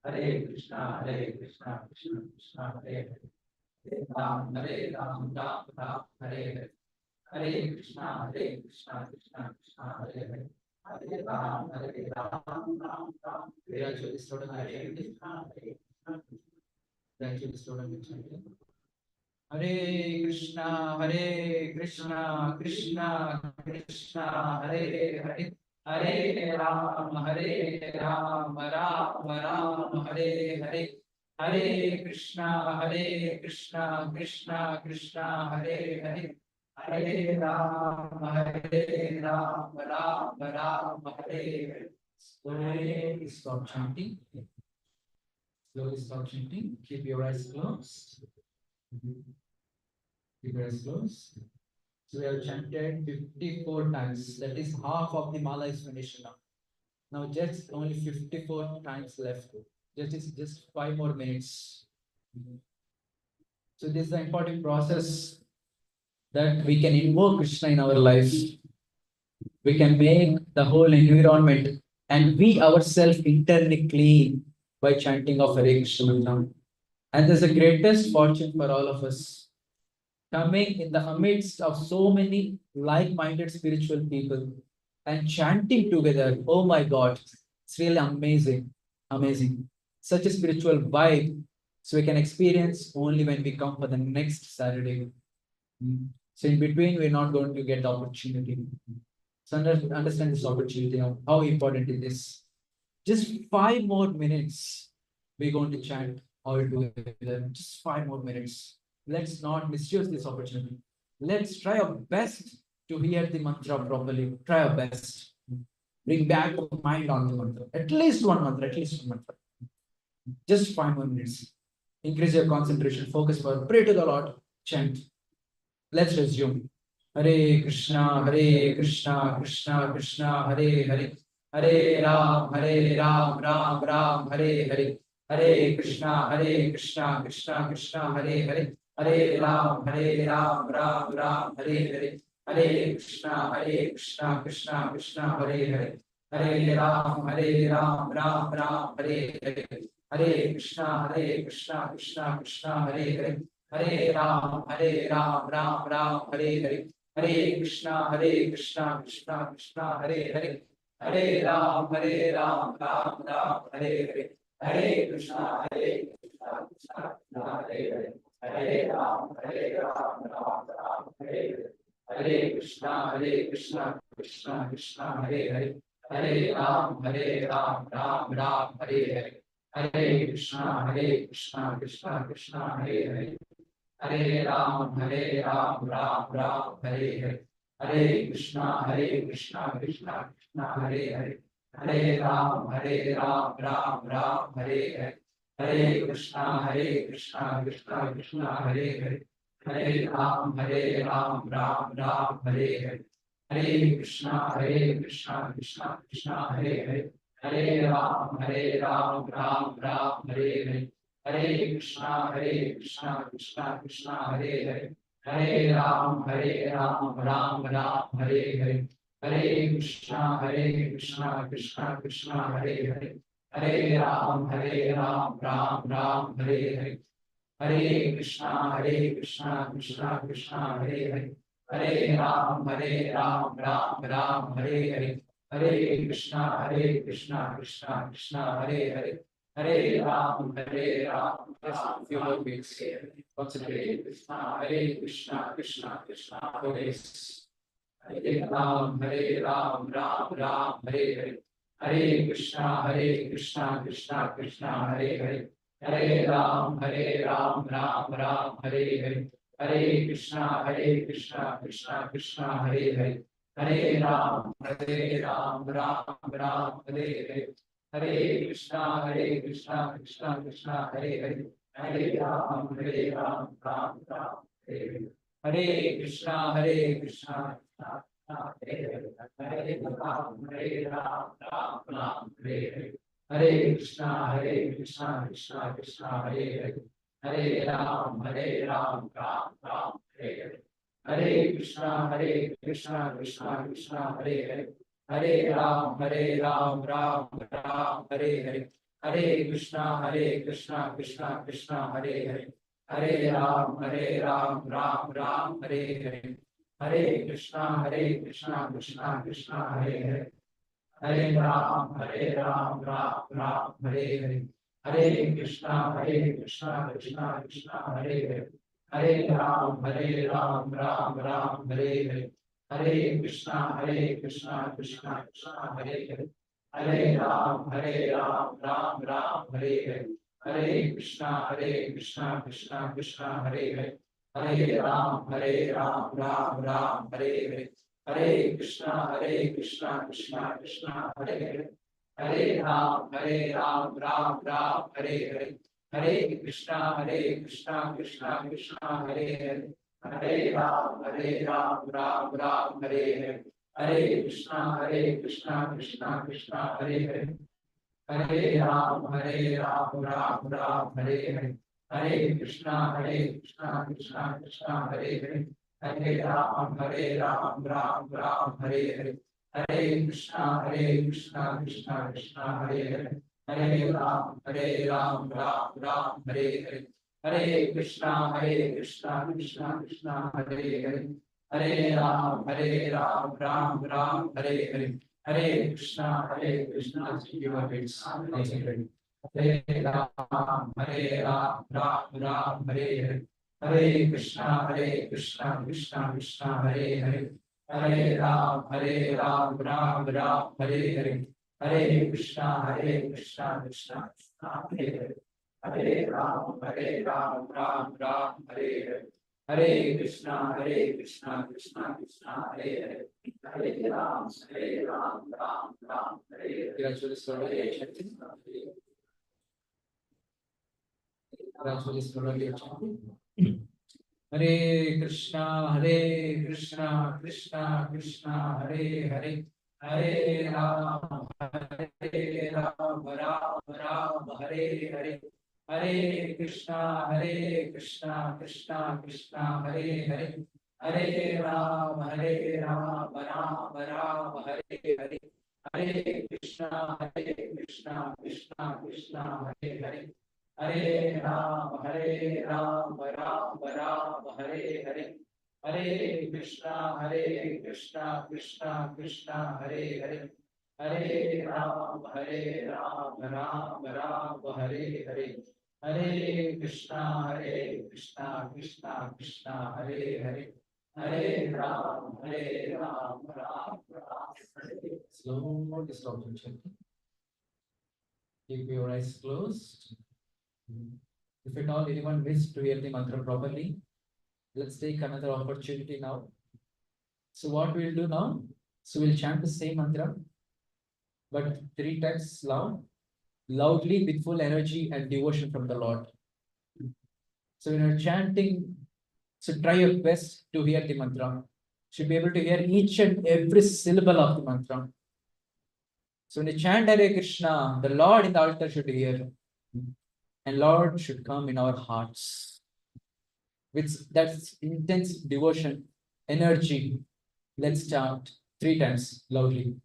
Hare Krishna, Krishna Krishna, Hare Hare Ram, Ram Ram, Hare Hare. Hare Krishna, Krishna Krishna, Hare Hare. Hare Ram, Ram Ram. Gradually slow down. Hare Krishna, gradually slow down. Hare Krishna, Krishna Krishna, Hare Hare. Hare Ram, Ram Ram, Hare Hare. Hare Krishna, Krishna Krishna, Hare Hare. Hare Ram, Ram Ram, Hare Hare. Slowly stop chanting. Slowly stop chanting. Keep your eyes closed. Keep your eyes closed. So we have chanted 54 times. That is half of the mala is finished now. Now just only 54 times left. Just 5 more minutes. So this is the important process that we can invoke Krishna in our life. We can make the whole environment and we ourselves internally clean by chanting of Hare Krishna mantra. And there's the greatest fortune for all of us. Coming in the midst of so many like-minded spiritual people and chanting together. Oh my God, it's really amazing. Amazing. Such a spiritual vibe. So we can experience only when we come for the next Saturday. So in between, we're not going to get the opportunity. So understand this opportunity, how important it is. Just 5 more minutes, we're going to chant all together. Just 5 more minutes. Let's not misuse this opportunity. Let's try our best to hear the mantra properly. Try our best. Bring back the mind on the mantra. At least one mantra. Just 5 more minutes. Increase your concentration, focus for, pray to the Lord, chant. Let's resume. Hare Krishna, Krishna Krishna, Hare Hare. Hare Ram, Ram Ram, Hare Hare. Hare Krishna, Krishna Krishna, Hare Hare. Hare Ram, Ram Ram, Hare Hare. Hare Krishna, Krishna Krishna, Hare Hare. Hare Ram, Ram Ram, Hare Hare. Hare Krishna, Krishna Krishna, Hare Hare. Hare Ram, Ram Ram, Hare Hare. Hare Krishna, Krishna Krishna, Hare Hare. Hare Ram, Ram Ram, Hare Hare. Hare Krishna, Krishna Krishna, Hare Hare. Hare Ram, Ram Ram, Hare Hare. Hare Krishna, Krishna Krishna, Hare Hare. Hare Ram, Ram Ram, Hare Hare. Hare Krishna, Krishna Krishna, Hare Hare. Hare Ram, Ram Ram, Hare Hare. Hare Krishna, Krishna Krishna, Hare Hare. Hare Ram, Ram Ram, Hare Hare. Hare Krishna, Krishna Krishna, Hare Hare. Hare Ram, Ram Ram, Hare Hare. Hare Krishna, Krishna Krishna, Hare Hare. Hare Ram, Ram Ram, Hare Hare. Hare Krishna, Krishna Krishna, Hare Hare. Hare Ram, Ram Ram, Hare Hare. Hare Krishna, Krishna Krishna, Hare Hare. Hare Ram, Ram Ram, Hare Hare. Hare Krishna, Krishna Hare Hare. Hare Ram, Ram Ram, Hare Hare. Hare Krishna, Krishna Hare Hare. Hare Ram, just a few more beats. Concentrate. Hare Krishna, Krishna Hare Hare Ram, Ram Ram, Hare Hare. Hare Krishna, Krishna Hare Hare. Hare Ram, Ram Ram, Hare Hare. Hare Krishna, Krishna Hare Hare. Hare Ram, Ram Ram, Hare Hare. Hare Krishna, Krishna Hare Hare. Hare Ram, Ram Ram, Hare Hare. Hare Krishna, Krishna Hare Ram, Ram Hare Hare. Hare Krishna, Krishna Hare Hare. Hare Ram, Ram Hare Hare. Hare Krishna, Krishna Hare Hare. Hare Ram, Ram Hare Hare. Hare Krishna, Krishna Hare Hare. Hare Ram, Ram Hare Hare. Hare Krishna, Krishna Hare Hare. Hare Ram, Ram Hare Hare. Hare Krishna, Krishna Hare Hare. Hare Ram, Ram Hare Hare. Hare Krishna, Krishna Hare Hare. Hare Ram, Ram Hare Hare. Hare Krishna, Krishna Hare Hare. Hare Ram, Ram Hare Hare. Hare Krishna, Krishna Hare Hare. Hare Ram, Ram Hare Hare. Hare Krishna, Krishna Hare Hare. Hare Ram, Ram Hare Hare. Hare Krishna, Krishna Hare Hare. Hare Ram, Ram Hare Hare. Hare Krishna, Krishna Hare Hare. Hare Ram, Ram Hare Hare. Hare Krishna, Krishna Hare Hare. Hare Ram, Ram Hare Hare. Hare Krishna, Krishna Hare Hare. Hare Ram, Ram Hare Hare. Hare Krishna, give a bit. Hare Ram, Ram Hare Hare. Hare Krishna, Krishna Hare Hare. Hare Ram, Ram Hare Hare. Hare Krishna, Krishna Hare Hare. Hare Ram, Ram Hare Hare. Hare Krishna, Krishna Hare Hare. Hare Ram, Ram Hare Hare. Gradually, slowly. Gradually, slowly chanting. Hare Krishna, Krishna Krishna, Hare Hare, Hare Ram, Hare Ram, Ram Ram, Hare Hare. Hare Krishna, Krishna Krishna, Hare Hare, Hare Ram, Ram Ram, Hare Hare. Hare Krishna, Krishna Krishna, Hare Hare. Hare Ram, Ram Ram, Hare Hare. Hare Krishna, Krishna Hare Hare. Hare Ram, Ram Ram, Hare Hare. Hare Krishna, Krishna Hare Hare. Hare Ram, Ram Ram, Hare Hare. Slowly stop the chanting. Keep your eyes closed. If at all anyone missed to hear the mantra properly, let's take another opportunity now. So what we'll do now? So we'll chant the same mantra, but 3 times loudly with full energy and devotion from the Lord. So when you're chanting, so try your best to hear the mantra. Should be able to hear each and every syllable of the mantra. So when you chant Hare Krishna, the Lord in the altar should hear, and Lord should come in our hearts with that intense devotion, energy. Let's chant 3 times loudly.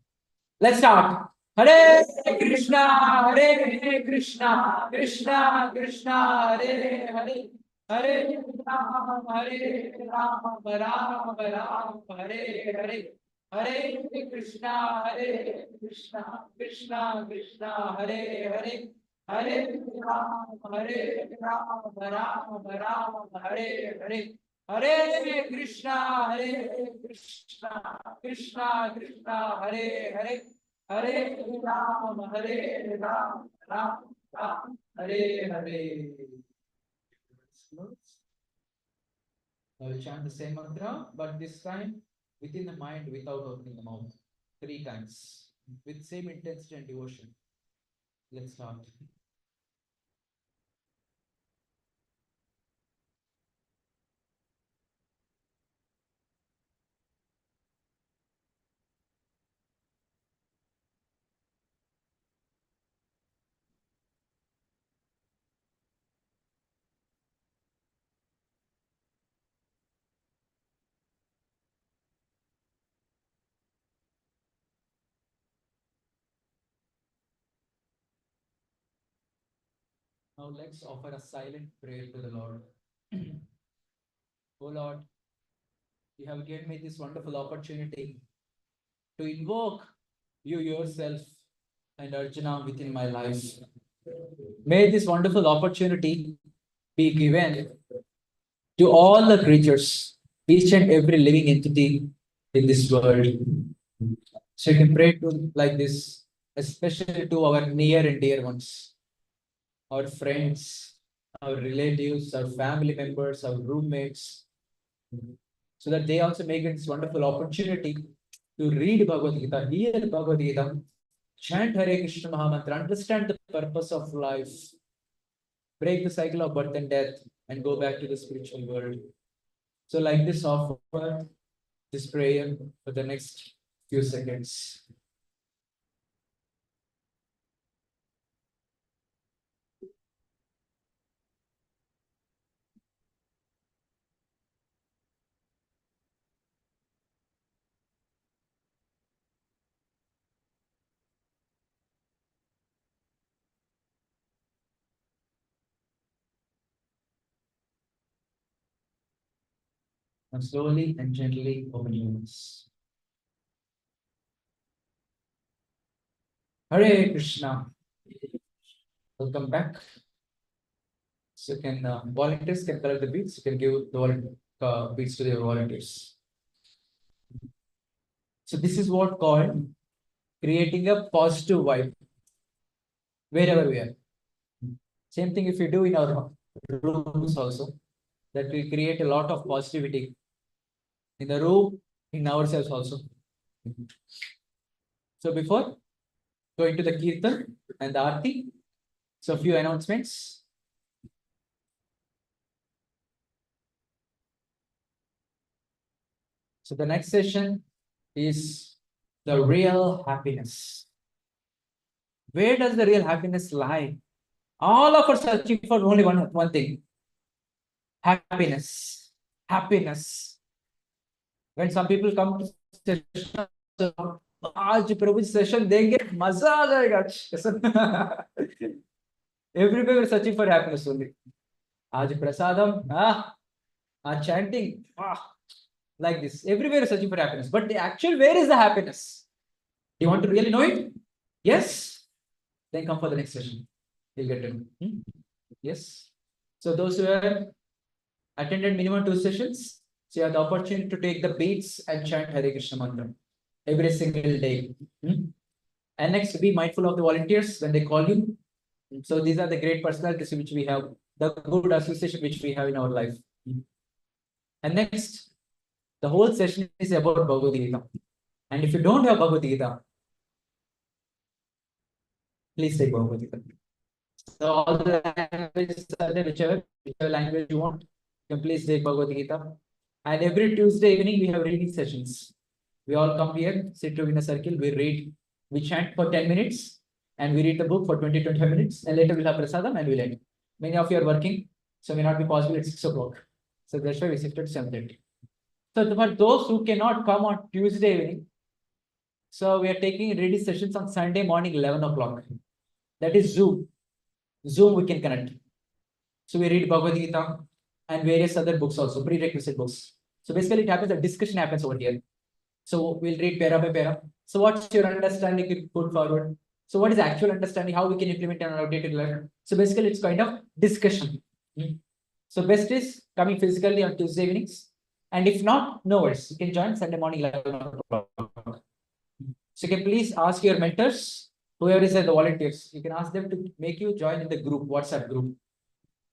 Let's start. Hare Krishna, Krishna Krishna, Hare Hare. Hare Ram, Ram Ram, Hare Hare. Hare Krishna, Krishna Krishna, Hare Hare. Hare Ram, Ram Ram, Hare Hare. Hare Krishna, Krishna Krishna, Hare Hare. Hare Ram, Ram Ram, Hare Hare. I will chant the same mantra, but this time within the mind without opening the mouth. 3 times with same intensity and devotion. Let's start. Now let's offer a silent prayer to the Lord. Oh Lord, you have given me this wonderful opportunity to invoke you yourself and Arjuna within my life. May this wonderful opportunity be given to all the creatures, each and every living entity in this world. So you can pray to like this, especially to our near and dear ones, our friends, our relatives, our family members, our roommates, so that they also may get this wonderful opportunity to read Bhagavad Gita, hear Bhagavad Gita, chant Hare Krishna Mahamantra, understand the purpose of life, break the cycle of birth and death, and go back to the spiritual world. So like this, offer this prayer for the next few seconds. Now slowly and gently open your eyes. Hare Krishna. Welcome back. So you can volunteers can collect the beads. You can give the beads to their volunteers. So this is what called creating a positive vibe wherever we are. Same thing if we do in our rooms also, that we create a lot of positivity in the room, in ourselves also. So before going to the Kirtan and the Aarti, so a few announcements. So the next session is the real happiness. Where does the real happiness lie? All of us are searching for only one thing. Happiness. Happiness. When some people come to session, आज प्रभु session देंगे मजा आ जाएगा. Everywhere we're searching for happiness only. आज prasadam, chanting, like this. Everywhere we're searching for happiness. But the actual, where is the happiness? Do you want to really know it? Yes? Then come for the next session. You'll get to know. Yes? So those who have attended minimum 2 sessions, so you have the opportunity to take the beats and chant Hare Krishna mantra every single day. And next, be mindful of the volunteers when they call you. So these are the great personalities which we have, the good association which we have in our life. And next, the whole session is about Bhagavad Gita. And if you don't have Bhagavad Gita, please take Bhagavad Gita. So all the languages are there, whichever language you want, you can please take Bhagavad Gita. And every Tuesday evening, we have reading sessions. We all come here, sit in a circle, we read, we chant for 10 minutes, and we read the book for 20-25 minutes, and later we'll have prasadam and we'll end. Many of you are working, so it may not be possible at 6 o'clock. So that's why we shifted to 7:30. So for those who cannot come on Tuesday evening, so we are taking reading sessions on Sunday morning, 11 o'clock. That is Zoom. Zoom we can connect. So we read Bhagavad Gita and various other books also, prerequisite books. So basically it happens, a discussion happens over here. So we'll read para by para. So what's your understanding you put forward? So what is actual understanding, how we can implement in our outdated life? So basically it's kind of discussion. So best is coming physically on Tuesday evenings. And if not, no worries. You can join Sunday morning 11 o'clock. So you can please ask your mentors, whoever is the volunteers, you can ask them to make you join in the group, WhatsApp group.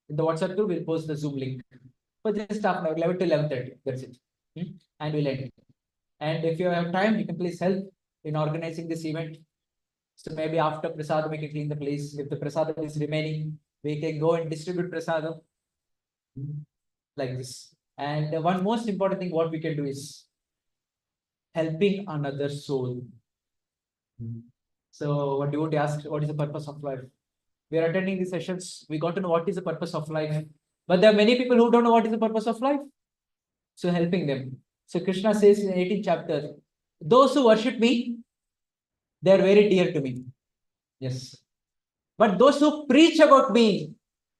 In the WhatsApp group, we'll post the Zoom link. But just half an hour, 11 to 11:30. That's it. And we'll end. And if you have time, you can please help in organizing this event. So maybe after prasadam, we can clean the place. If the prasadam is remaining, we can go and distribute prasadam like this. And one most important thing what we can do is helping another soul. So what devotee asked, what is the purpose of life? We are attending these sessions. We got to know what is the purpose of life. But there are many people who don't know what is the purpose of life. So helping them. So Krishna says in the 18th chapter, those who worship me, they are very dear to me. Yes. But those who preach about me,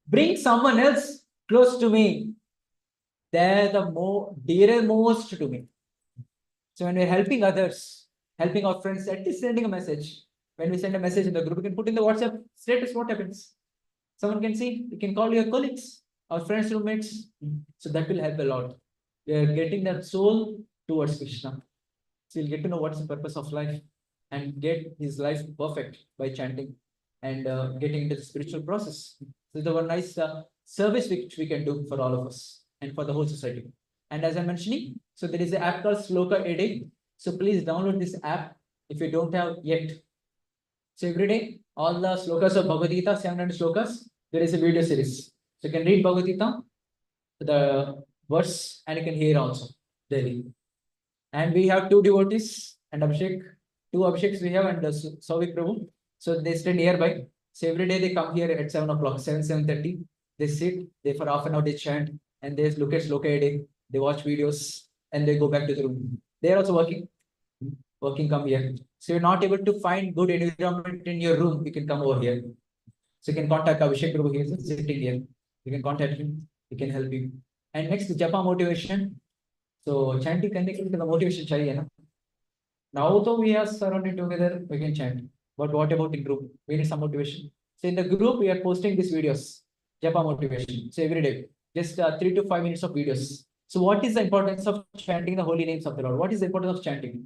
bring someone else close to me, they are the dearest to me. So when we're helping others, helping our friends, at least sending a message. When we send a message in the group, we can put in the WhatsApp status what happens. Someone can see, you can call your colleagues, our friends, roommates. So that will help a lot. We are getting that soul towards Krishna. So you'll get to know what's the purpose of life and get his life perfect by chanting and getting into the spiritual process. So the one nice service which we can do for all of us and for the whole society. And as I'm mentioning, so there is an app called Sloka a Day. So please download this app if you don't have yet. So every day, all the slokas of Bhagavad Gita, 700 slokas, there is a video series. So you can read Bhagavad Gita, the verse, and you can hear also daily. And we have 2 devotees and Abhishek, 2 Abhisheks we have and Sauvik Prabhu. So they stay nearby. So every day they come here at 7 o'clock, 7:30. They sit, they for half an hour they chant and they look at Sloka a Day. They watch videos and they go back to the room. They are also working. Come here. So you're not able to find good environment in your room, you can come over here. So you can contact Abhishek Prabhu, he is sitting here. You can contact him, he can help you. And next, Japa motivation. So chanting connecting to the motivation chahiye na. Now though we are surrounded together, we can chant. But what about in group? We need some motivation. So in the group, we are posting these videos, Japa motivation. So every day, just 3 to 5 minutes of videos. So what is the importance of chanting the holy names of the Lord? What is the importance of chanting?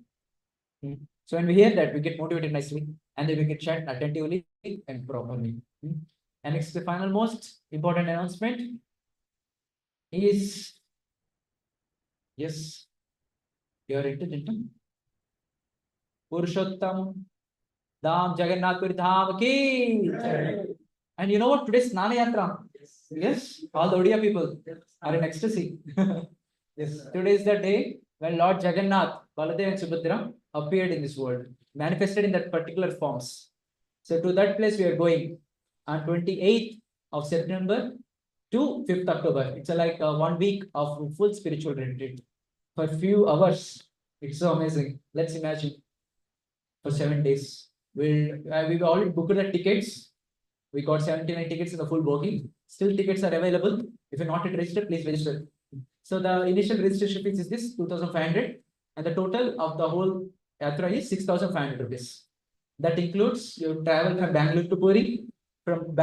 So when we hear that, we get motivated nicely, and then we can chant attentively and properly. And next, the final most important announcement is, yes, you are intelligent. Purushottam Dham Jagannath Puri Dham ki. And you know what? Today's Snana Yatra. Yes, all the Odia people are in ecstasy. Yes, today is the day when Lord Jagannath, Baladev and Subhadra appeared in this world, manifested in that particular forms. So to that place we are going on 28th of September to 5th October. It's like 1 week of full spiritual retreat for few hours. It's so amazing. Let's imagine for 7 days. We've already booked the tickets. We got 79 tickets in the full booking. Still tickets are available. If you're not yet registered, please register. So the initial registration fees is this 2,500 and the total of the whole yatra is 6,500 rupees. That includes your travel from Bangalore to Puri, from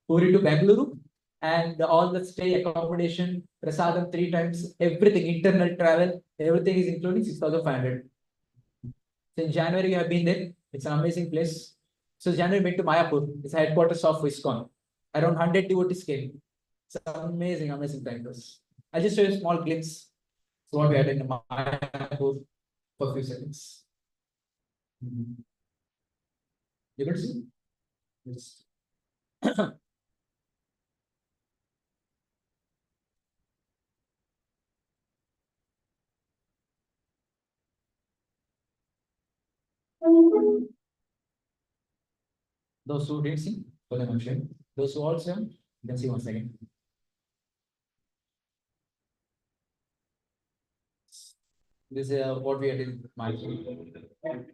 Puri to Bangalore, and all the stay accommodation, prasadam 3 times, everything, internal travel, everything is including 6,500. So in January, we have been there. It's an amazing place. So January, we went to Mayapur. It's the headquarters of ISKCON. Around 100 devotees came. It's amazing, amazing campus. I'll just show you a small glimpse. So what we had in Mayapur for a few seconds. You can see? Yes. Those who didn't see, for them I'm sharing. Those who also, you can see once again. This is what we had in Mayapur.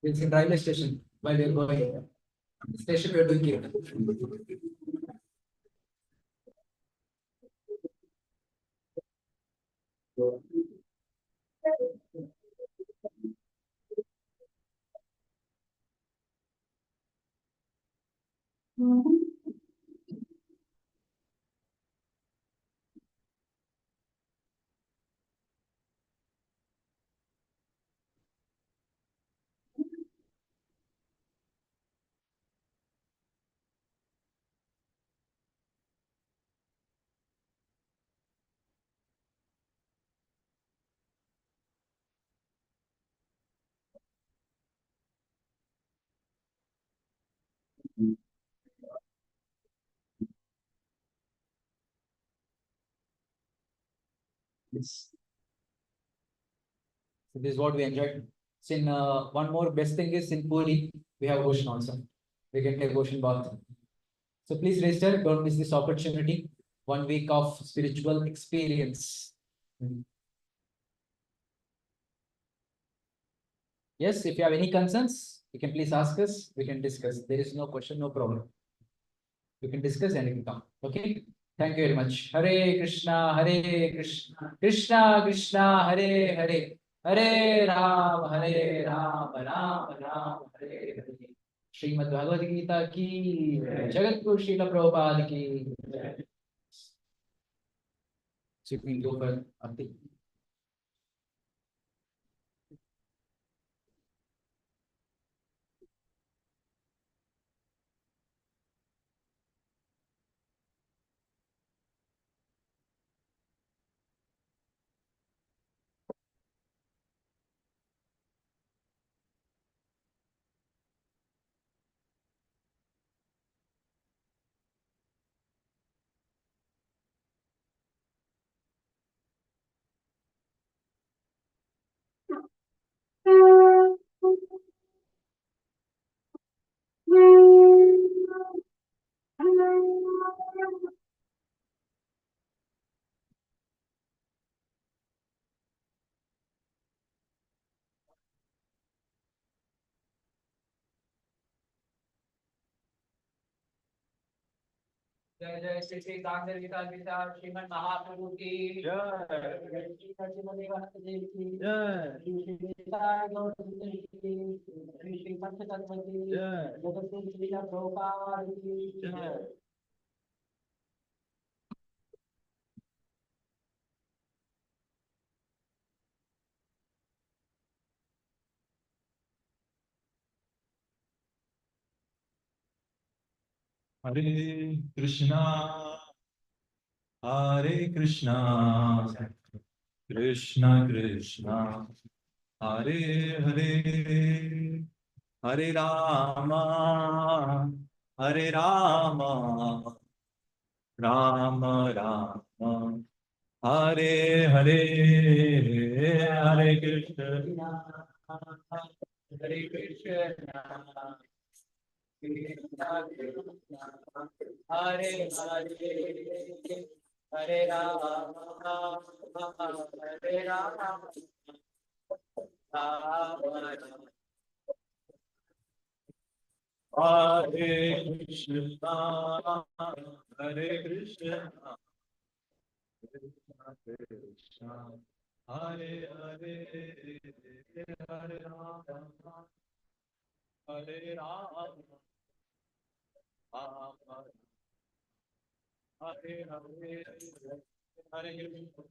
It's in railway station while we are going. Station we are doing here. Yes. So this is what we enjoyed. So in one more best thing is in Puri, we have ocean also. We can take ocean bath. So please register, don't miss this opportunity. 1 week of spiritual experience. Yes, if you have any concerns, you can please ask us. We can discuss. There is no question, no problem. You can discuss and you can come. Okay. Thank you very much. Hare Krishna, Hare Krishna, Krishna Krishna, Hare Hare, Hare Ram, Hare Ram, Ram Ram, Hare Hare. Srimad Bhagavad Gita ki, Jagat Guru Srila Prabhupada ki. So you can go for Bhakti. जय जय श्री श्री कांगड़ विशाल विशाल श्रीमन महाप्रभु की जय। श्री नरसिंहदेव देव की जय। श्री श्री निताय गौर सुंदर की श्री श्री पंच तत्व की जय। जगत गुरु श्री प्रभुपाद की जय। Hare Krishna, Hare Krishna, Krishna Krishna, Hare Hare, Hare Rama, Hare Rama, Rama Rama, Hare Hare, Hare Krishna, Hare Krishna Hare Hare Hare Ram Hare Ram Ram Ram Hare Krishna, Hare Krishna, Krishna Krishna, Hare Hare, Hare Rama, Hare Rama, Rama Hare Hare, Hare Krishna.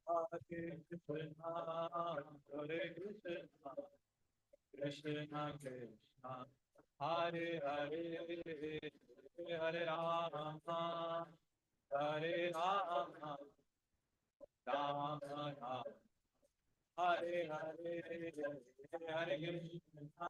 Hare Krishna, Hare Krishna, Krishna Krishna, Hare Hare, Hare Rama, Hare Rama, Rama Rama, Hare Hare, Hare Krishna.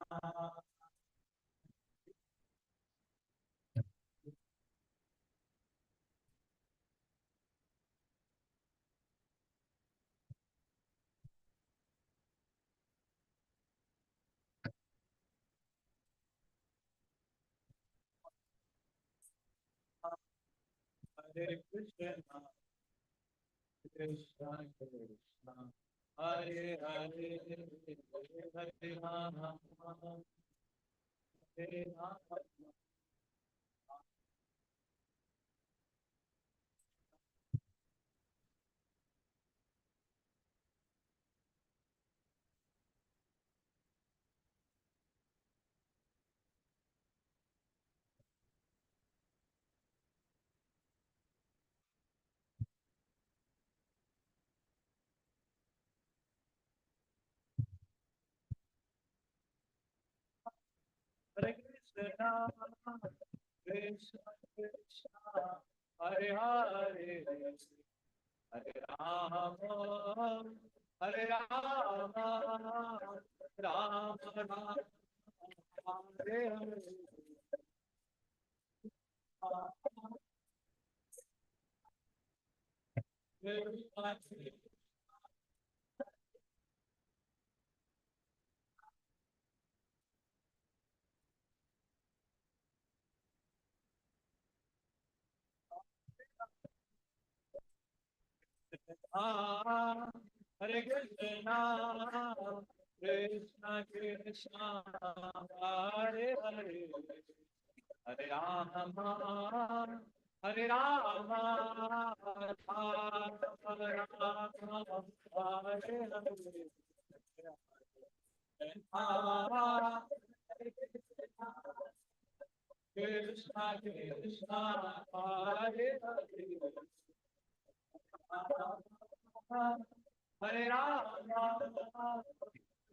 Hare Krishna, Krishna Krishna, Hare Hare, Hare Rama, Hare Rama, Hare Krishna, Krishna Krishna, Hare Hare, Hare Rama, Hare Rama, Rama Rama, Hare Hare. Hare Krishna, Krishna Krishna, Hare Hare, Hare Rama, Hare Rama, Rama Rama, Hare Hare. Krishna Krishna, Hare Hare. Hare Rama,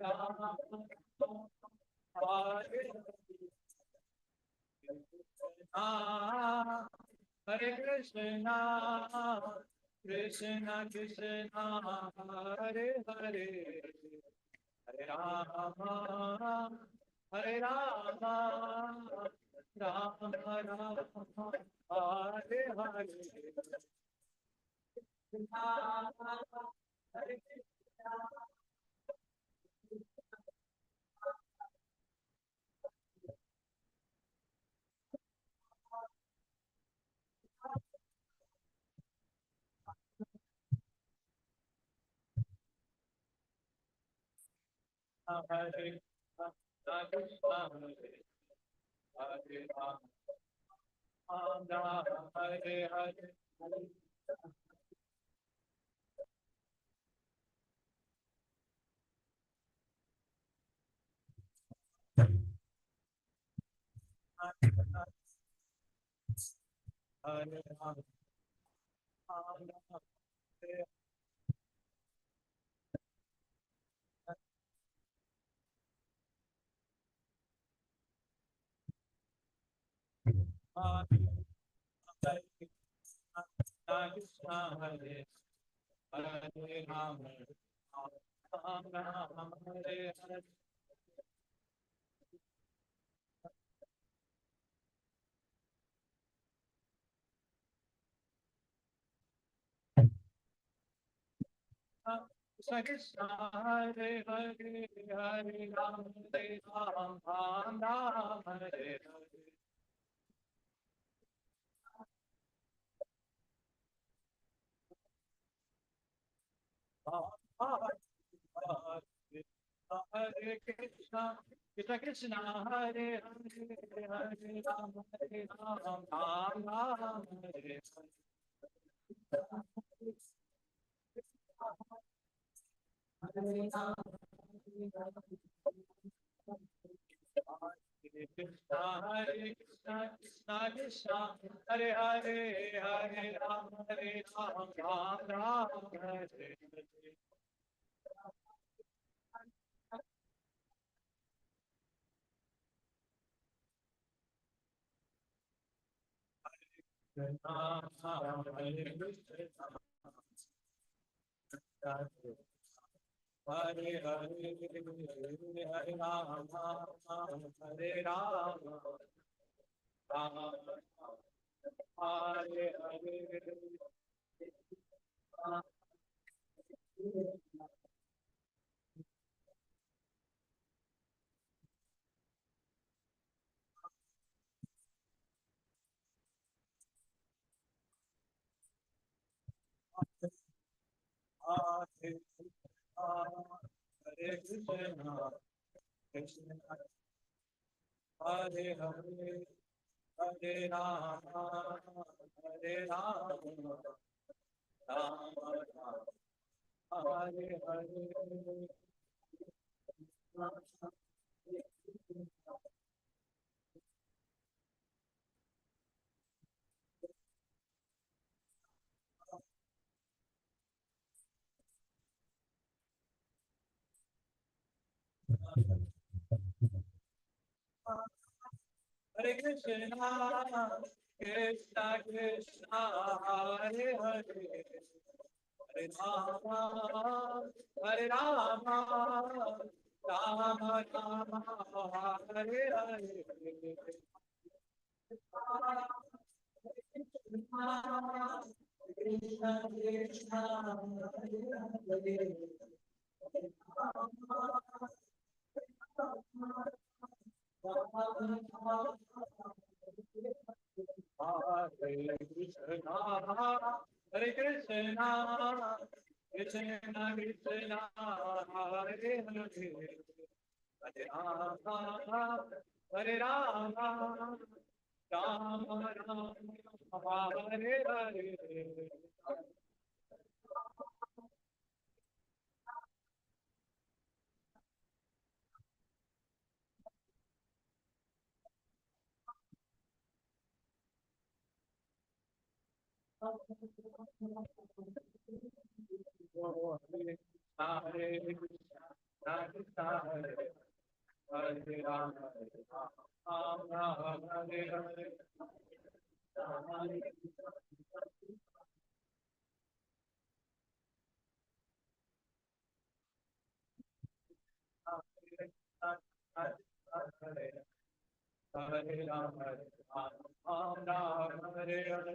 Rama Hare Krishna, Hare Krishna, Krishna Krishna, Hare Hare, Hare Rama, Hare Rama, Rama Rama, Hare Hare. Krishna Krishna Hare Hare Hare Ram Ram Ram Hare Hare Hare Krishna Krishna Krishna Hare Hare Hare Ram Ram Ram Hare Hare Krishna Krishna Krishna Hare Hare Hare Ram Ram Ram Hare Hare Hare Hare Hare Ram Hare Ram Ram Hare Hare Hare Krishna Krishna Hare Hare Hare Rama Hare Rama Rama Rama Hare Hare Hare Krishna Krishna Krishna Hare Hare Hare Rama Hare Rama Rama Rama Hare Hare Krishna Krishna Hare Hare Krishna Hare Krishna Krishna Krishna Hare Hare Hare Rama Hare Rama Rama Rama Hare Hare Hare Krishna Krishna Hare Hare Rama Rama Hare Hare Hare Rama Rama Hare Hare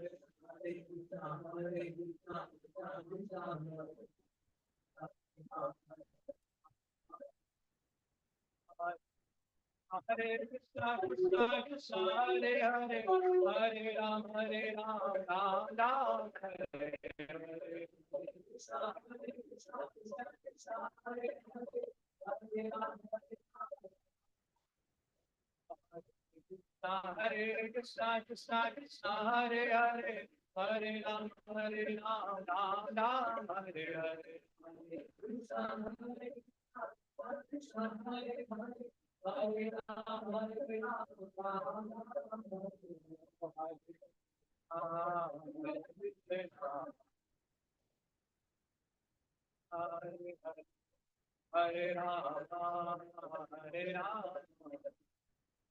Hare Krishna Krishna Krishna Hare Hare Hare Rama Rama Rama Hare Hare Hare Krishna, Krishna Krishna, Hare Hare, Hare Ram, Ram Ram, Hare Hare. Hare Rama, Hare Rama,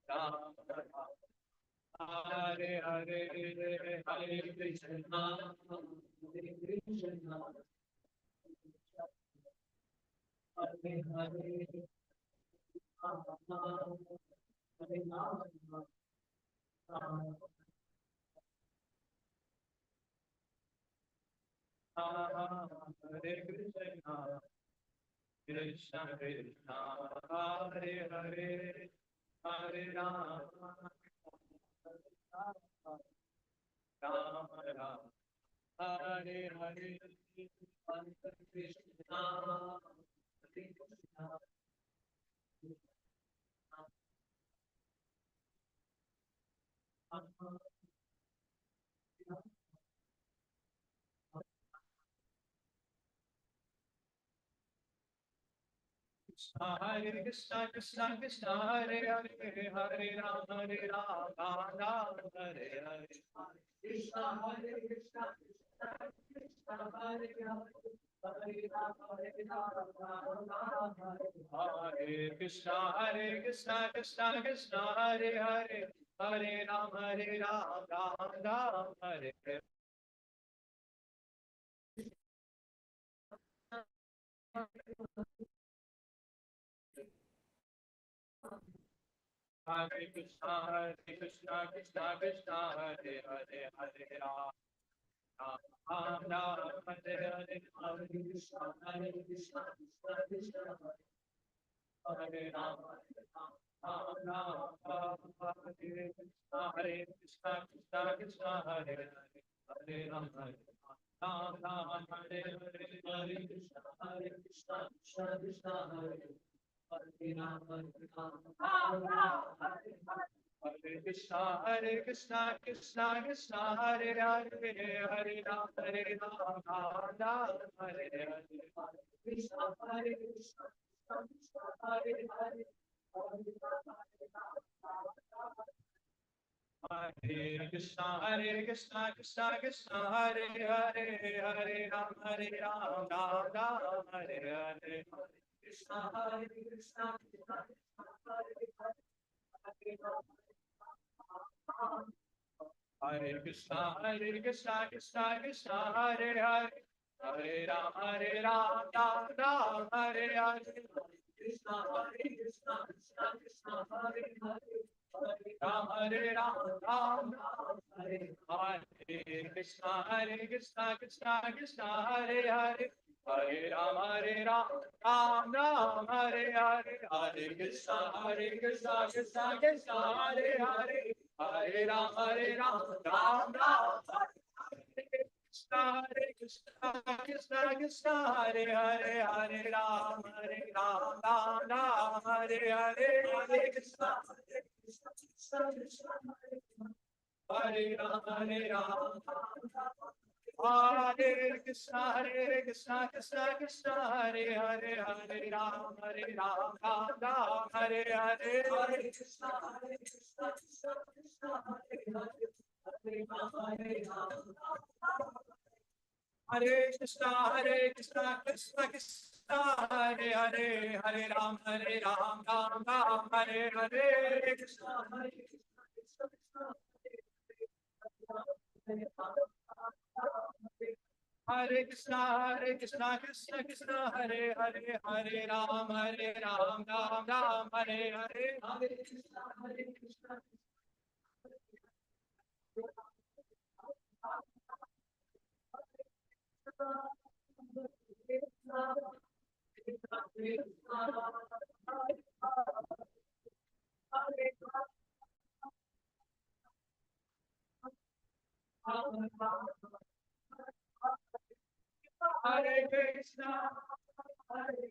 Rama Rama, Hare Hare, Hare Krishna, Hare Krishna, Hare Hare, Rama Rama, Hare Rama, Rama Rama, Hare Krishna, Krishna Krishna, Hare Hare, Hare Rama, Rama Rama, Hare Hare, Hare Krishna, Hare Krishna, Hare Krishna, Krishna Krishna, Hare Hare, Hare Rama, Rama Rama, Hare Hare. Krishna, Hare Krishna, Krishna Krishna, Hare Hare, Hare Rama, Hare Krishna, Hare Krishna, Krishna Krishna, Hare Hare, Hare Rama, Rama Rama, Hare Hare. Hare Krishna, Krishna Krishna, Hare Hare, Hare Rama, Rama Rama, Hare Hare, Hare Krishna, Krishna Krishna, Hare Rama, Rama Rama, Hare Krishna, Krishna Krishna, Hare Hare, Hare Rama, Rama Rama, Hare Hare, Hare Krishna, Krishna Krishna, Hare Hare Rama, Rama Hare Krishna, Krishna Krishna, Hare Hare, Hare Rama, Rama Hare Hare, Krishna, Hare Krishna, Krishna Hare Hare, Hare Krishna, Krishna Krishna, Hare Hare, Hare Rama, Rama Hare Hare, Krishna, Hare Krishna, Krishna Krishna, Hare Hare, Hare Krishna, Krishna Krishna, Hare Hare, Hare Rama, Rama Hare Hare, Krishna, Hare Krishna, Krishna Krishna, Hare Hare, Hare Rama, Hare Hare, Hare Krishna, Krishna Krishna, Hare Hare, Hare Rama, Rama Hare Hare, Hare Krishna, Krishna Krishna, Hare Hare, Hare Rama, Rama Hare Krishna, Krishna Krishna, Hare Hare, Hare Rama, Rama Hare Hare, Hare Krishna, Krishna Krishna, Hare Rama, Hare Krishna, Krishna Krishna, Hare Hare, Hare Rama, Rama Hare Hare, Hare Krishna, Krishna Krishna, Hare Hare, Hare Rama, Hare Krishna, Krishna Krishna, Hare Hare, Hare Ram, Ram Hare Hare, Krishna, Krishna, Hare Krishna, Krishna Krishna, Hare Hare, Hare Ram, Ram Hare Hare, Hare Krishna, Krishna. Hare Krishna, Hare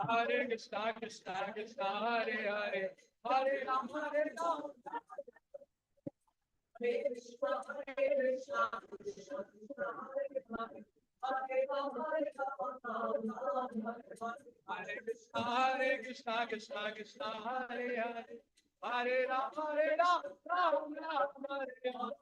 Hare Krishna, Krishna Krishna, Hare Hare, Hare Rama, Hare Rama, Hare Krishna, Krishna Krishna, Hare Hare, Hare Rama, Hare Rama, Hare Krishna, Hare Krishna, Krishna Krishna, Hare Hare, Hare Rama, Hare Rama, Rama Rama, Hare Hare,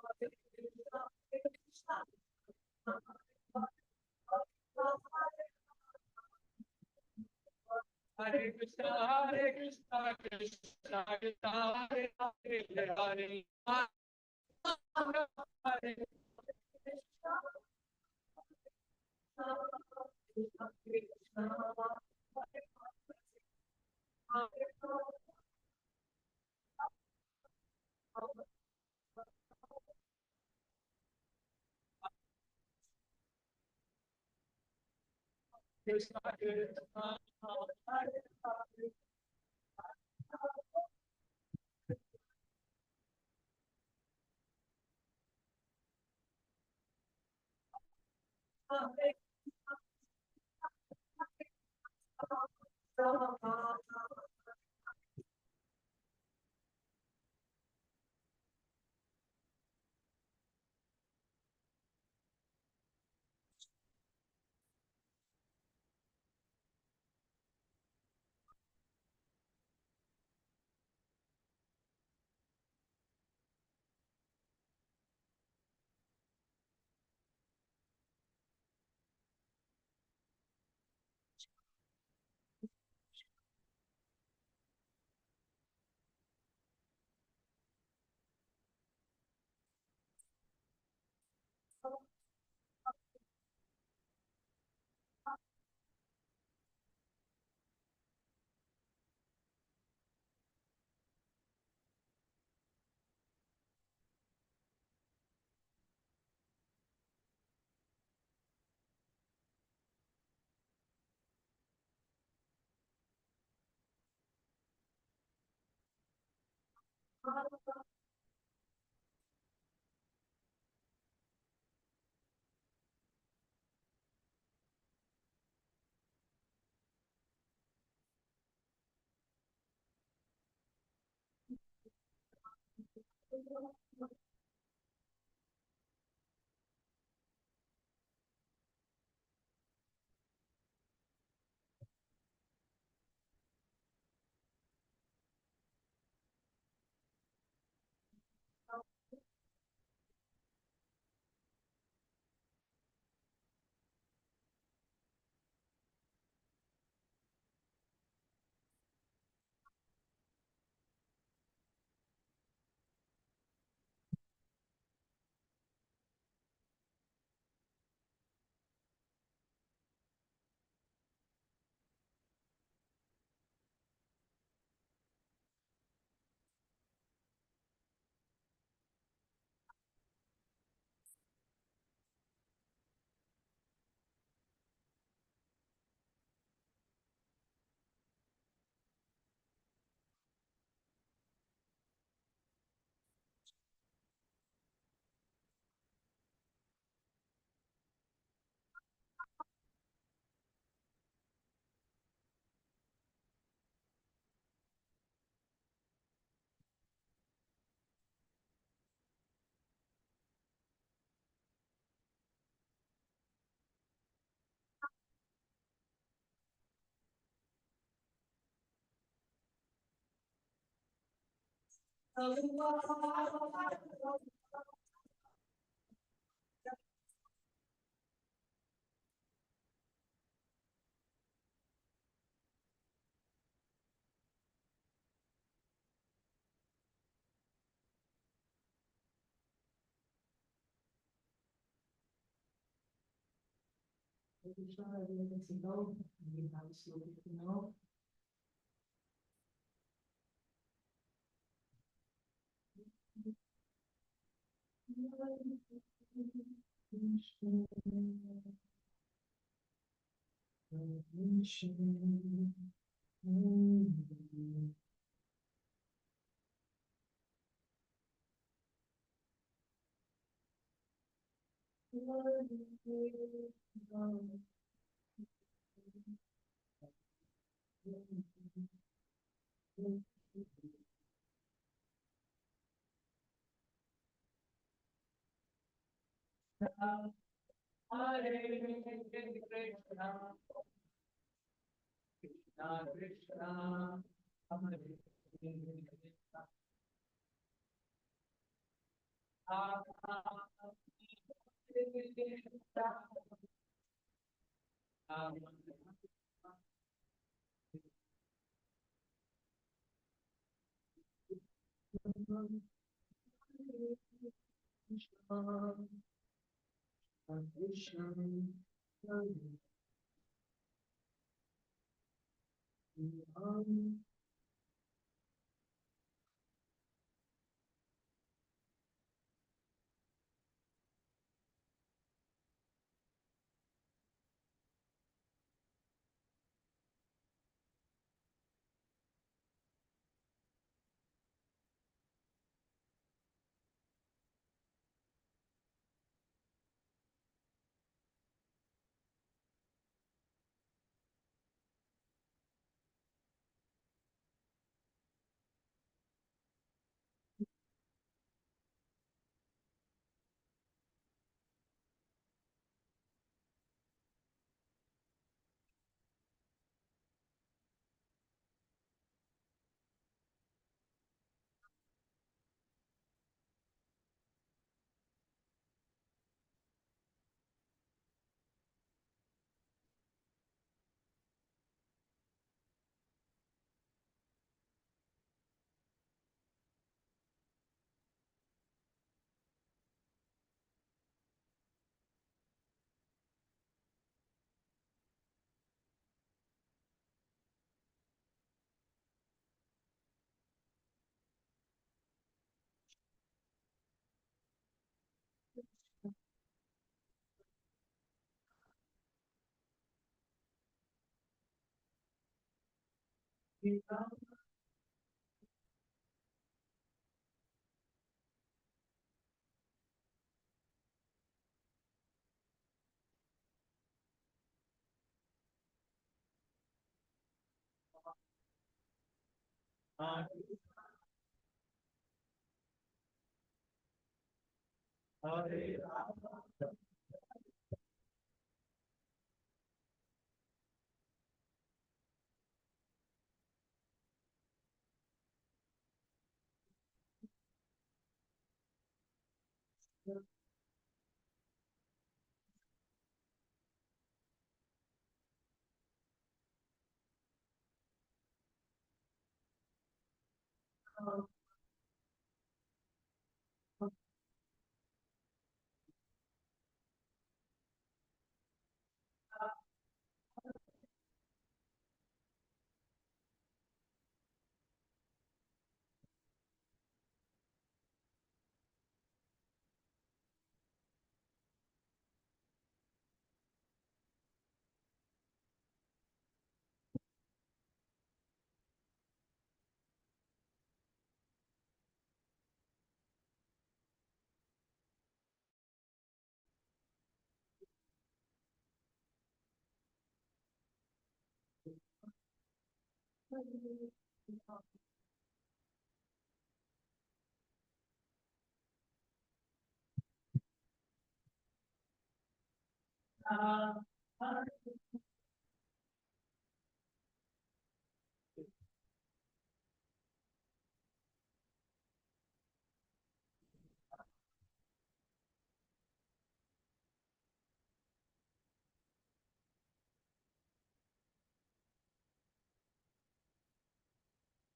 Hare Krishna, Hare Krishna, Hare Krishna, Krishna Krishna, Hare Hare, Hare Rama, Hare Krishna, Krishna, Hare Hare.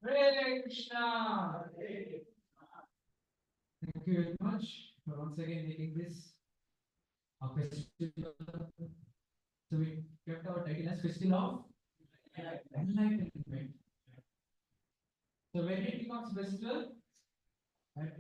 Hare Krishna. Thank you very much for once again making this a festival. So we kept our title as Festival of Enlightenment. So when it becomes festival, that